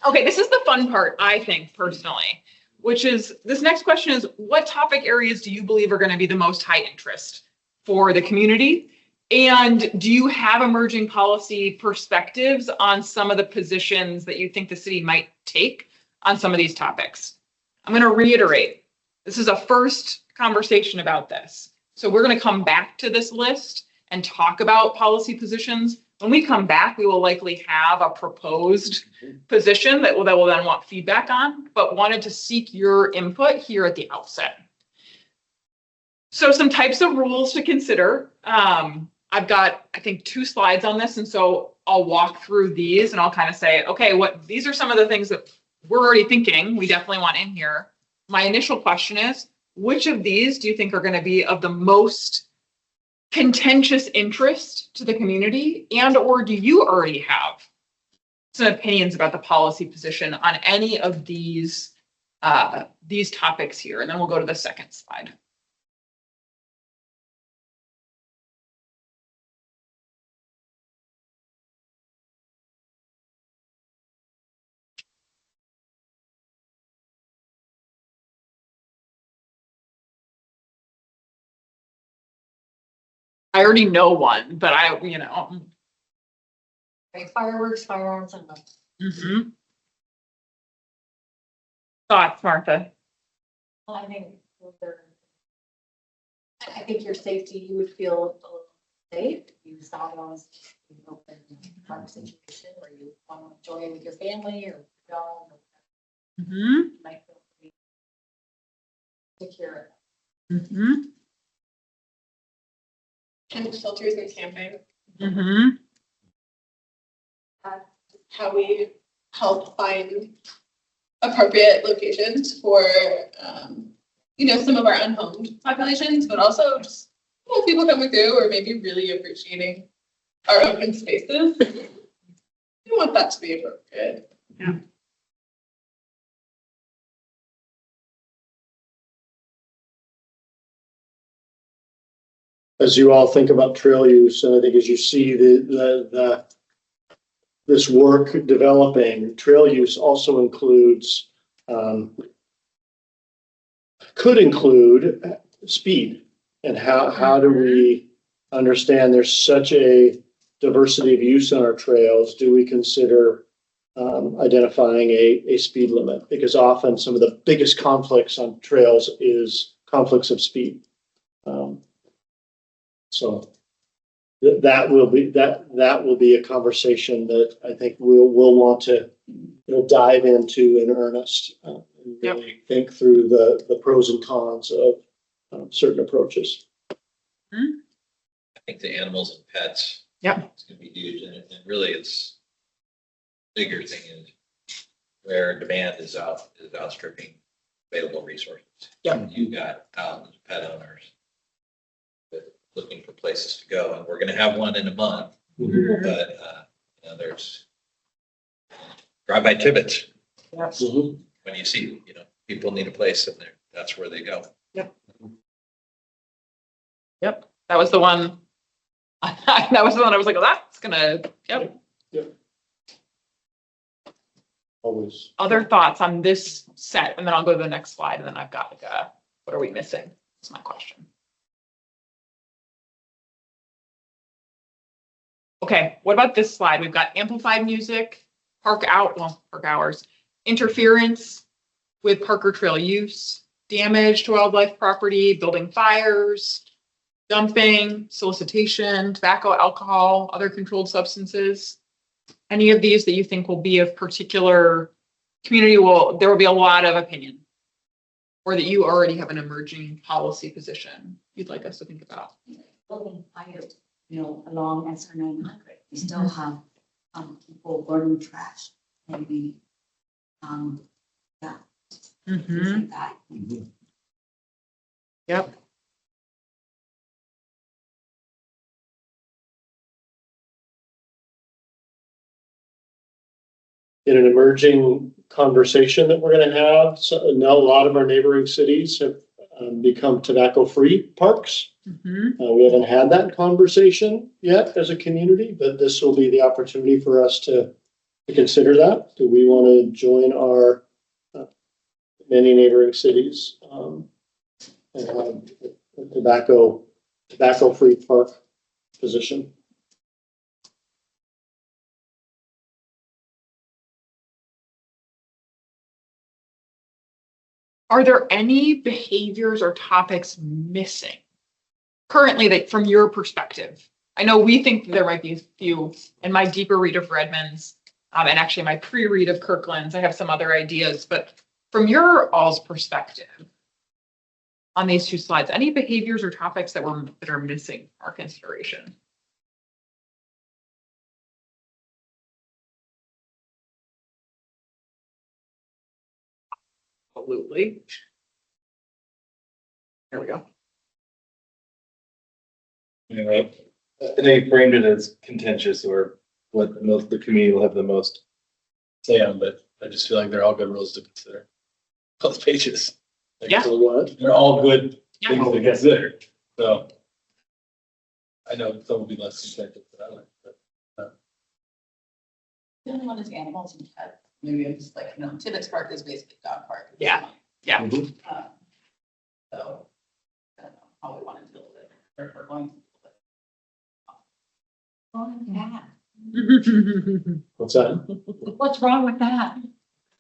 Okay, this is the fun part, I think, personally, which is this next question is, what topic areas do you believe are going to be the most high interest for the community? And do you have emerging policy perspectives on some of the positions that you think the city might take on some of these topics? I'm going to reiterate, this is a first conversation about this. So we're going to come back to this list and talk about policy positions. When we come back, we will likely have a proposed position that we'll then want feedback on, but wanted to seek your input here at the outset. So some types of rules to consider. I've got, I think, 2 slides on this, and so I'll walk through these and I'll kind of say, okay, these are some of the things that we're already thinking we definitely want in here. My initial question is, which of these do you think are going to be of the most contentious interest to the community, and or do you already have some opinions about the policy position on any of these topics here? And then we'll go to the second slide. I already know one, but Like fireworks, firearms, and Mm-hmm. Thoughts, Martha? I think your safety, you would feel a little safe. You saw those open park situation where you want to enjoy it with your family or dog. Mm-hmm. You might feel pretty secure. Mm-hmm. And filters and camping, Mm-hmm. how we help find appropriate locations for, some of our unhomed populations, but also just people coming through or maybe really appreciating our open spaces. We want that to be appropriate. Yeah. As you all think about trail use, and I think as you see this work developing, trail use also includes, could include speed. And how do we understand there's such a diversity of use on our trails? Do we consider identifying a speed limit? Because often some of the biggest conflicts on trails is conflicts of speed. So that will be a conversation that I think we'll want to dive into in earnest and really think through the pros and cons of certain approaches. I think the animals and pets. Yep. It's going to be huge, and really, it's bigger thing is where demand is outstripping available resources. Yep. You got thousands of pet owners that looking for places to go, and we're gonna have one in a month. But, you know, there's drive by Tibbetts, Mhm. when you see, you know, people need a place and that's where they go. Yep, that was the one. That was the one I was like, oh, that's gonna, yep. Always. Other thoughts on this set, and then I'll go to the next slide, and then I've got like what are we missing? That's my question. Okay, what about this slide? We've got amplified music, park hours, interference with Parker Trail use, damage to wildlife property, building fires, dumping, solicitation, tobacco, alcohol, other controlled substances. Any of these that you think will be of particular community there will be a lot of opinion, or that you already have an emerging policy position you'd like us to think about? Building fire, along SR 900, we still have people burning trash, maybe, yeah. things like that. Yep. In an emerging conversation that we're going to have, so now a lot of our neighboring cities have become tobacco-free parks. We haven't had that conversation yet as a community, but this will be the opportunity for us to consider that. Do we want to join our many neighboring cities and have a tobacco-free park position? Are there any behaviors or topics missing currently that from your perspective? I know we think there might be a few in my deeper read of Redmond's, and actually my pre-read of Kirkland's. I have some other ideas, but from your all's perspective on these two slides, any behaviors or topics that are missing our consideration? Absolutely. There we go. I think framed it as contentious or what the community will have the most say on, but I just feel like they're all good rules to consider. Both pages. Like, Yeah. So what? They're all good Yeah. things to consider, so. I know some will be less contentious than others, but. The only one is animals and pets. Maybe I'm just like, Tibbetts Park is basically a dog park. Yeah. Yeah. So, I don't know how we want to deal with it, or if we're going to deal with it. Wrong with that? What's that? What's wrong with that?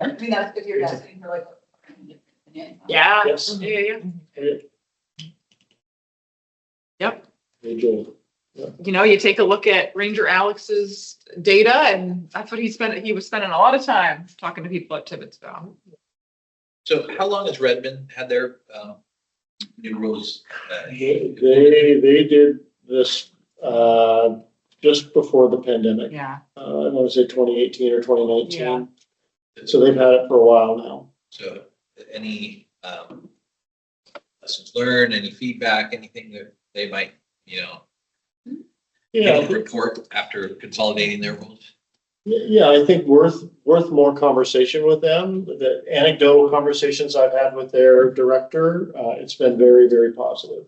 I mean, that's if you're asking for like. Yeah. Yes. Yeah. Yep. Hey, Joel. You take a look at Ranger Alex's data, and that's what he was spending a lot of time talking to people at Tibbetts about. So how long has Redmond had their new rules? They did this just before the pandemic. Yeah. I want to say 2018 or 2019. Yeah. So they've had it for a while now. So any lessons learned, any feedback, anything that they might, report after consolidating their rules? Yeah, I think worth more conversation with them. The anecdotal conversations I've had with their director, it's been very, very positive.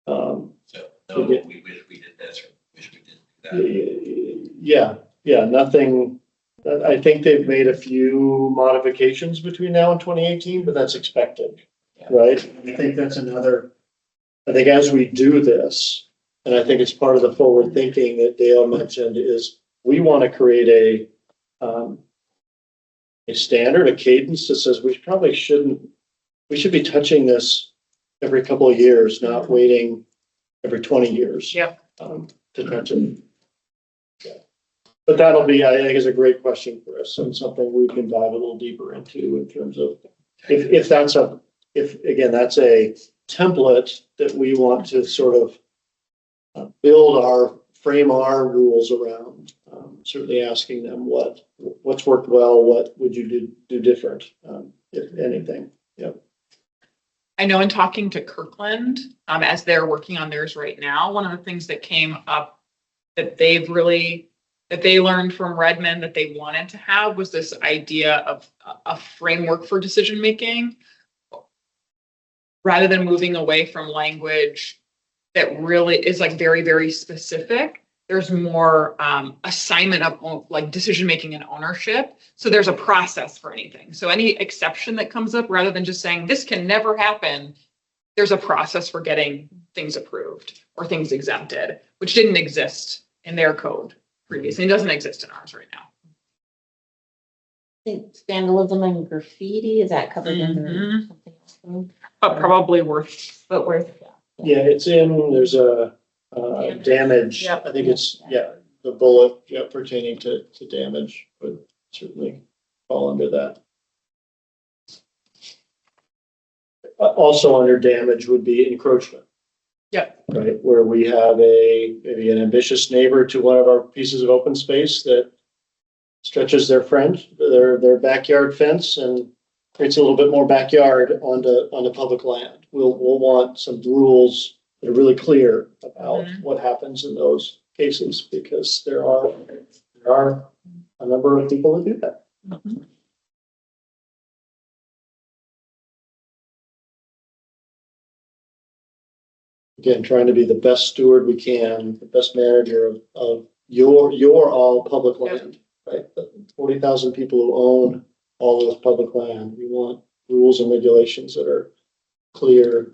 So no, we wish we did this or wish we did that. Yeah, nothing. I think they've made a few modifications between now and 2018, but that's expected, right? I think that's another. I think as we do this, and I think it's part of the forward thinking that Dale mentioned, is we want to create a standard, a cadence that says we should be touching this every couple of years, not waiting every 20 years. Yep. To touch it. Yeah. But that'll be, I think, is a great question for us and something we can dive a little deeper into in terms of if that's a template that we want to sort of frame our rules around. Certainly asking them what what's worked well, what would you do different, if anything? I know in talking to Kirkland, as they're working on theirs right now, one of the things that came up that they learned from Redmond that they wanted to have was this idea of a framework for decision making, rather than moving away from language that really is like very, very specific. There's more assignment of like decision making and ownership. So there's a process for anything. So any exception that comes up, rather than just saying this can never happen, there's a process for getting things approved or things exempted, which didn't exist in their code previously. It doesn't exist in ours right now. I think vandalism and graffiti, is that covered under something else? But probably worth. But worth, Yeah, it's there's a damage. Yep. I think it's, the bullet pertaining to damage would certainly fall under that. Also under damage would be encroachment. Yep. Right, where we have maybe an ambitious neighbor to one of our pieces of open space that stretches their backyard fence and creates a little bit more backyard onto public land. We'll want some rules that are really clear about what happens in those cases, because there are a number of people that do that. Again, trying to be the best steward we can, the best manager of your all public land, right? The 40,000 people who own all of this public land. We want rules and regulations that are clear,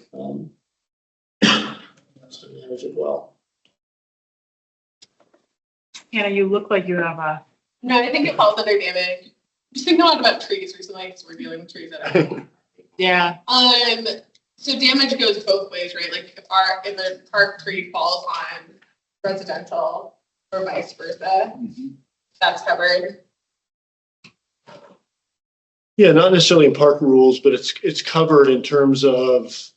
to manage it well. Hannah, you look like you have a. No, I think it falls under damage. Just thinking a lot about trees recently because we're dealing with trees that Yeah. So damage goes both ways, right? Like if a park tree falls on residential or vice versa, that's covered. Yeah, not necessarily in park rules, but it's covered in terms of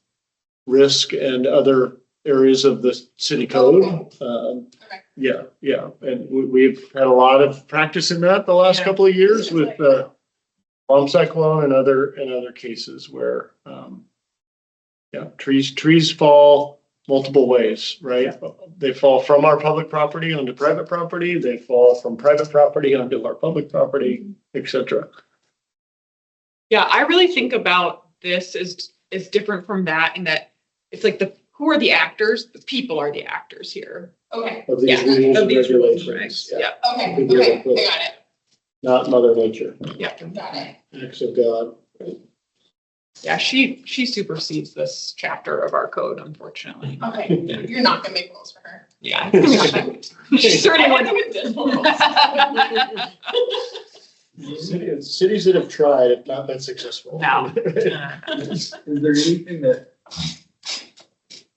risk and other areas of the city code. Okay. Yeah, and we've had a lot of practice in that the last couple of years with bomb cyclone and other cases where trees fall multiple ways, right? They fall from our public property onto private property. They fall from private property onto our public property, etc. Yeah, I really think about this as different from that, in that it's like who are the actors? The people are the actors here. Okay. Of these rules and regulations. Yeah. Okay. I got it. Not Mother Nature. Yeah. Got it. Acts of God. Yeah, she supersedes this chapter of our code, unfortunately. Okay. You're not gonna make rules for her. Yeah. She's certainly one Cities that have tried have not been successful. No. Is there anything that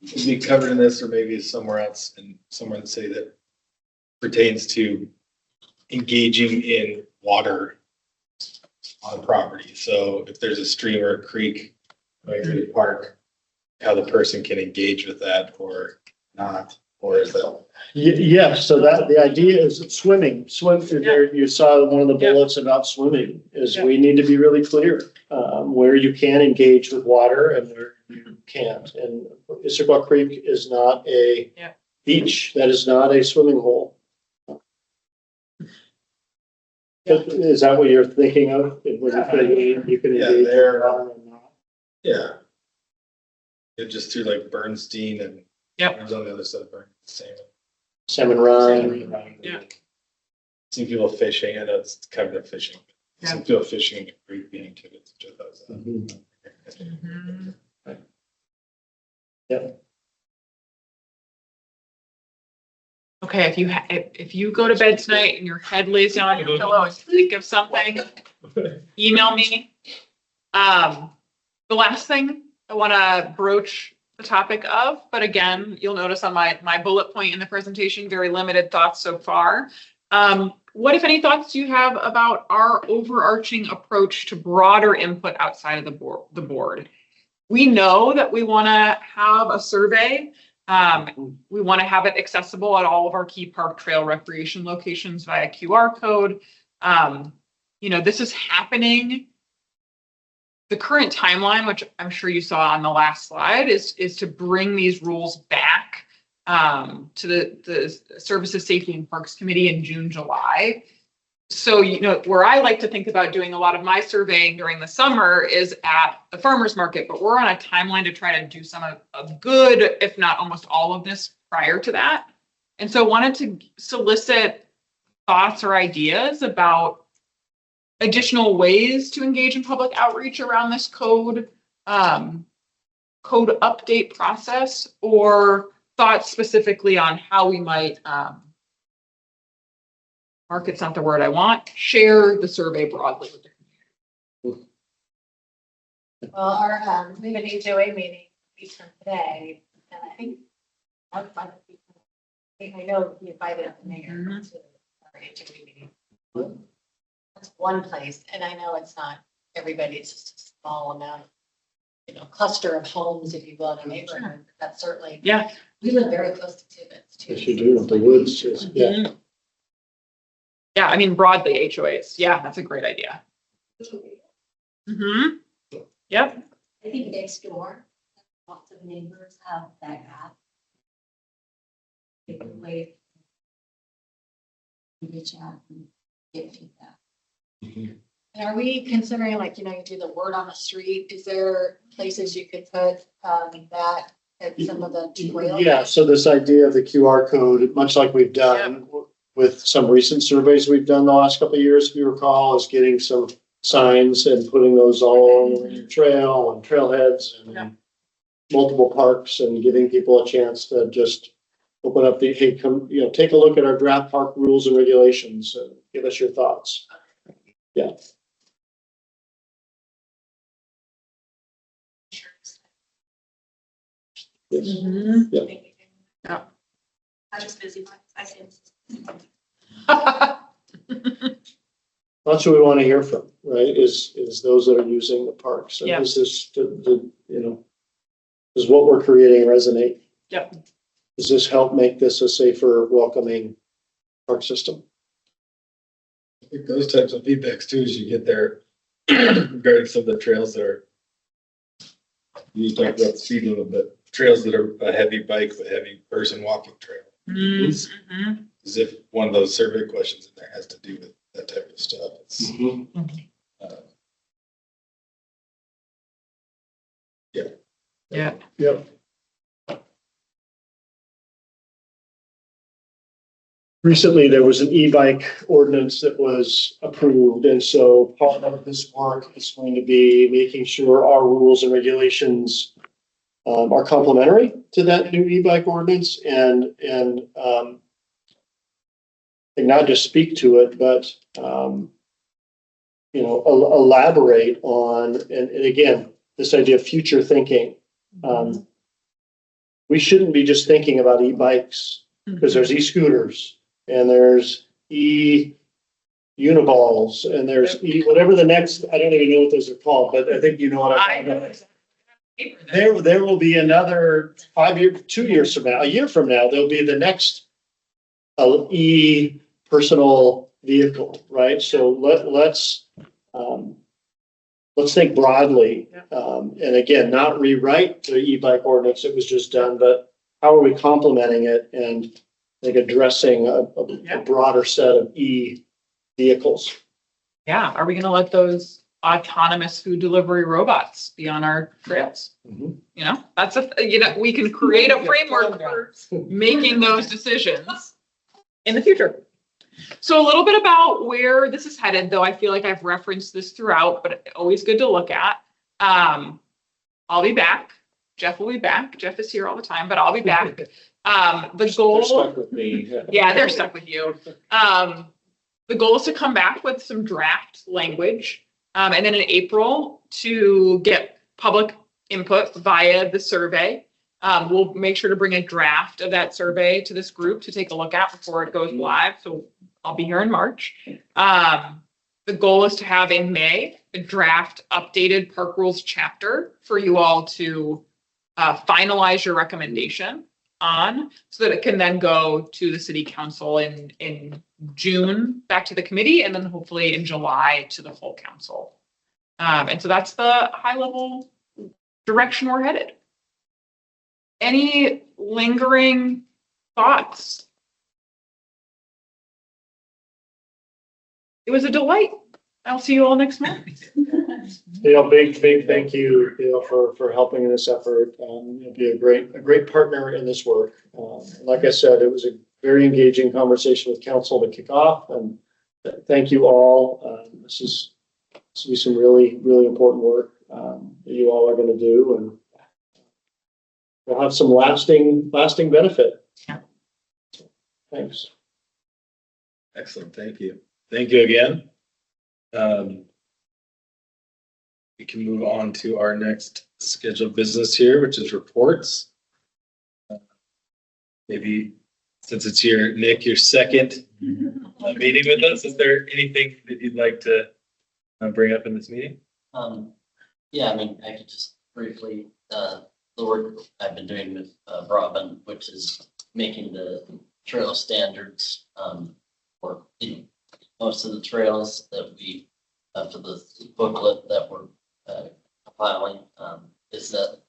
would be covered in this, or maybe somewhere else in somewhere in the city, that pertains to engaging in water on property? So if there's a stream or a creek going through the park, how the person can engage with that or not, or is that? Yes, so that the idea is swimming. There, you saw one of the bullets about swimming. Is we need to be really clear where you can engage with water and where you can't. And Issaquah Creek is not a beach. That is not a swimming hole. Is that what you're thinking of? You can engage there. water and not? Yeah. It just through like Bernstein and there's on the other side of Bernstein. Salmon Run. Yeah. Seen people fishing. I know it's covered up fishing. Some people fishing in the creek being tickets, which I thought was Okay, if you go to bed tonight and your head lays down on your pillow and you think of something, email me. The last thing I want to broach the topic of, but again, you'll notice on my bullet point in the presentation, very limited thoughts so far. What, if any, thoughts do you have about our overarching approach to broader input outside of the board? We know that we want to have a survey. We want to have it accessible at all of our key park, trail, recreation locations via QR code. this is happening. The current timeline, which I'm sure you saw on the last slide, is to bring these rules back to the Services, Safety and Parks Committee in June, July. So, where I like to think about doing a lot of my surveying during the summer is at the farmer's market, but we're on a timeline to try to do some of good, if not almost all of this prior to that. And so wanted to solicit thoughts or ideas about additional ways to engage in public outreach around this code update process, or thoughts specifically on how we might, market's not the word I want, share the survey broadly with the community. Well, we have an HOA meeting week from today, and I think I know we invited the mayor to our HOA meeting. That's one place, and I know it's not everybody, it's just a small amount, cluster of homes, if you will, in a neighborhood. That's certainly, we live very close to Tibbetts too. Yes, you do. The woods, yeah. Yeah, I mean, broadly HOAs. Yeah, that's a great idea. Yep. I think next door, lots of neighbors have that app. It's a way to reach out and get feedback. And are we considering, you do the word on the street? Is there places you could put that at some of the trails? Yeah, so this idea of the QR code, much like we've done with some recent surveys we've done the last couple of years, if you recall, is getting some signs and putting those all over your trail and trailheads and multiple parks, and giving people a chance to just open up hey, come, take a look at our draft park rules and regulations and give us your thoughts. Yeah. Yes. Yeah. Yeah. I'm just busy. I say That's what we want to hear from, right? Is those that are using the parks. And is this does what we're creating resonate? Yep. Does this help make this a safer, welcoming park system? I think those types of feedbacks too, as you get there, regarding some of the trails that are, you talked about speed a little bit, trails that are a heavy bike, but heavy person walking trail. As if one of those survey questions in there has to do with that type of stuff. It's, Yeah. Recently, there was an e-bike ordinance that was approved, and so part of this work is going to be making sure our rules and regulations are complementary to that new e-bike ordinance, and not just speak to it, but elaborate on, and again, this idea of future thinking. We shouldn't be just thinking about e-bikes, because there's e-scooters and there's e-uniballs and there's whatever the next, I don't even know what those are called, but I think you know what I'm talking about. There will be another 5 years, 2 years from now, a year from now, there'll be the next personal vehicle, right? So let's think broadly, and again, not rewrite the e-bike ordinance that was just done, but how are we complementing it and addressing a broader set of vehicles? Yeah, are we going to let those autonomous food delivery robots be on our trails? That's we can create a framework for making those decisions in the future. So a little bit about where this is headed, though I feel like I've referenced this throughout, but always good to look at. I'll be back. Jeff will be back. Jeff is here all the time, but I'll be back. The goal. They're stuck with me. Yeah, they're stuck with you. The goal is to come back with some draft language, and then in April to get public input via the survey. We'll make sure to bring a draft of that survey to this group to take a look at before it goes live. So I'll be here in March. The goal is to have in May a draft updated park rules chapter for you all to finalize your recommendation. on so that it can then go to the city council in June, back to the committee, and then hopefully in July to the full council. And so that's the high level direction we're headed. Any lingering thoughts? It was a delight. I'll see you all next month. Big thank you, for helping in this effort. You'll be a great partner in this work. Like I said, it was a very engaging conversation with council to kick off, and thank you all. This is some really important work that you all are going to do, and we'll have some lasting benefit. Yeah. Thanks. Excellent. Thank you. Thank you again. We can move on to our next scheduled business here, which is reports. Maybe since it's Nick, your second meeting with us, is there anything that you'd like to bring up in this meeting? Yeah, I mean, I could just briefly, the work I've been doing with Robin, which is making the trail standards for most of the trails that we, for the booklet that we're compiling, is that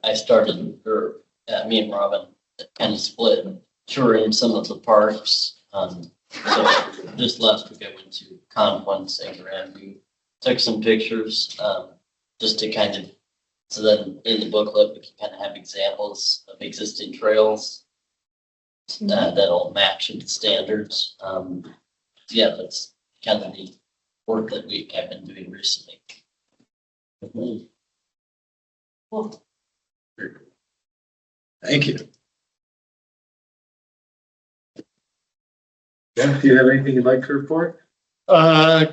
I started, or me and Robin kind of split touring some of the parks. So just last week I went to Conquest and Grandview, took some pictures just to kind of, so then in the booklet we can kind of have examples of existing trails that'll match with the standards. Yeah, that's kind of the work that we have been doing recently. Cool. Thank you. Yeah, do you have anything you'd like to report? A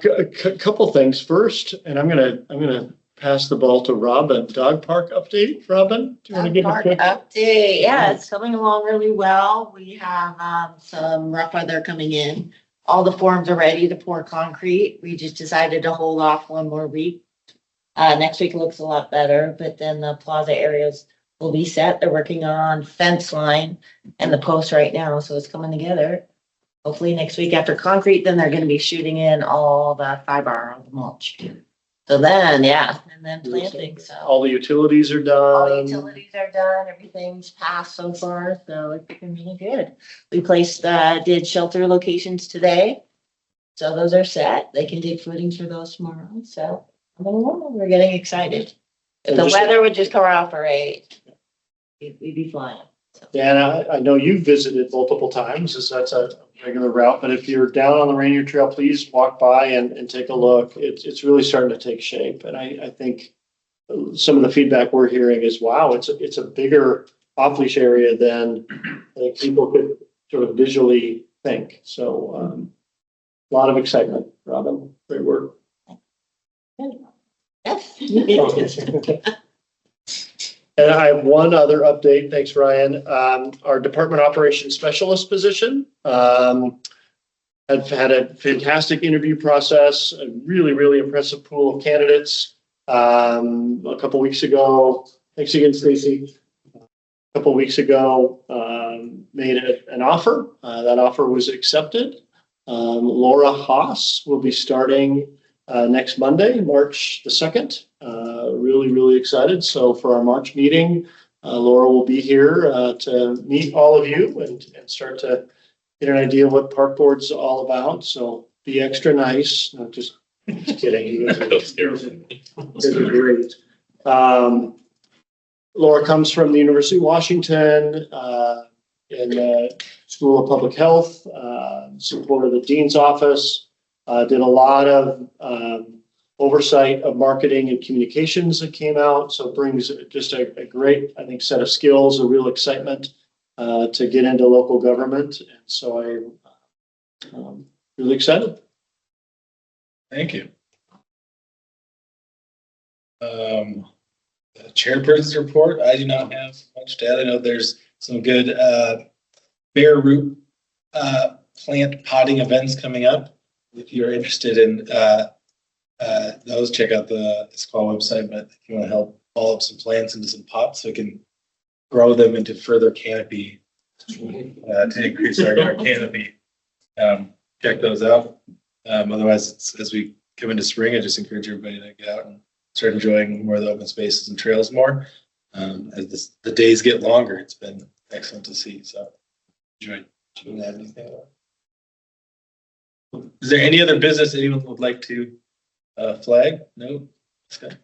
couple things first, and I'm gonna pass the ball to Robin. Dog park update, Robin? Do you want to give a Park quick? update? Yeah, it's coming along really well. We have some rough weather coming in. All the forms are ready to pour concrete. We just decided to hold off one more week. Next week looks a lot better, but then the plaza areas will be set. They're working on fence line and the posts right now, so it's coming together. Hopefully next week after concrete, then they're gonna be shooting in all the fiber on the mulch. So then, yeah, and then planting, so. All the utilities are All the done. utilities are done, everything's passed so far, so it's looking really good. We placed, did shelter locations today. So those are set. They can dig footings for those tomorrow, so we're getting excited. If the weather would just cooperate, we'd be flying. So. Dan, I know you visited multiple times, as that's a regular route, but if you're down on the Rainier Trail, please walk by and take a look. It's really starting to take shape, and I think some of the feedback we're hearing is, wow, it's a bigger off-leash area than I think people could sort of visually think. So a lot of excitement, Robin. Great work. Yes. And I have one other update. Thanks, Ryan. Our department operations specialist position. I've had a fantastic interview process, a really impressive pool of candidates. A couple weeks ago, thanks again, Stacy. A couple weeks ago, made an offer. That offer was accepted. Laura Haas will be starting next Monday, March the 2nd. Really excited. So for our March meeting, Laura will be here to meet all of you and start to get an idea of what Park Board's all about. So be extra nice. No, just kidding. You guys are great. Laura comes from the University of Washington in the School of Public Health, supported the Dean's Office, did a lot of oversight of marketing and communications that came out. So it brings just a great, I think, set of skills, a real excitement to get into local government. And so I'm really excited. Thank you. Chairperson's report. I do not have much to add. I know there's some good bare root plant potting events coming up. If you're interested in those, check out the Issaquah website. But if you want to help follow up some plants into some pots, so we can grow them into further canopy, to increase our canopy. Check those out. Otherwise, as we come into spring, I just encourage everybody to get out and start enjoying more of the open spaces and trails more. As the days get longer, it's been excellent to see. So enjoyed. Do you have anything? Is there any other business anyone would like to flag? No? Okay.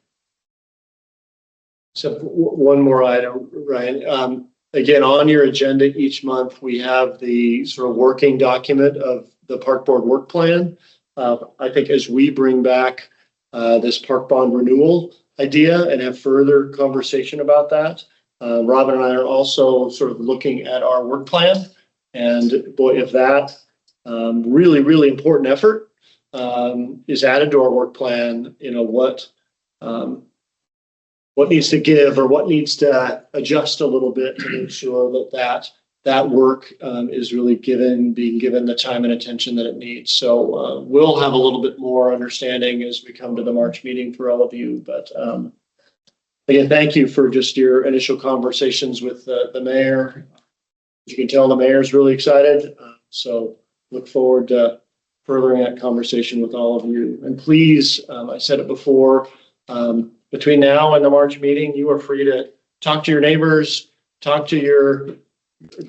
So one more item, Ryan. Again, on your agenda each month, we have the sort of working document of the park board work plan. I think as we bring back this park bond renewal idea and have further conversation about that, Robin and I are also sort of looking at our work plan. And boy, if that really, really important effort is added to our work plan, you know, what needs to give or what needs to adjust a little bit to make sure that work is really being given the time and attention that it needs. So we'll have a little bit more understanding as we come to the March meeting for all of you. But again, thank you for just your initial conversations with the mayor. As you can tell, the mayor's really excited. So look forward to furthering that conversation with all of you. And please, I said it before, between now and the March meeting, you are free to talk to your neighbors, talk to your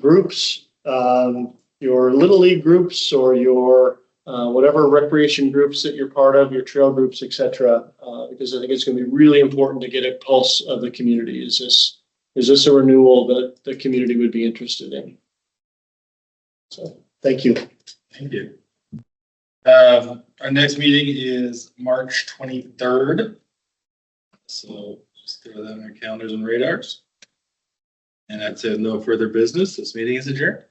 groups, your Little League groups, or your whatever recreation groups that you're part of, your trail groups, etc. Because I think it's going to be really important to get a pulse of the community. Is this a renewal that the community would be interested in? So thank you. Thank you. Our next meeting is March 23rd. So just throw that on our calendars and radars. And that's it. No further business. This meeting is adjourned.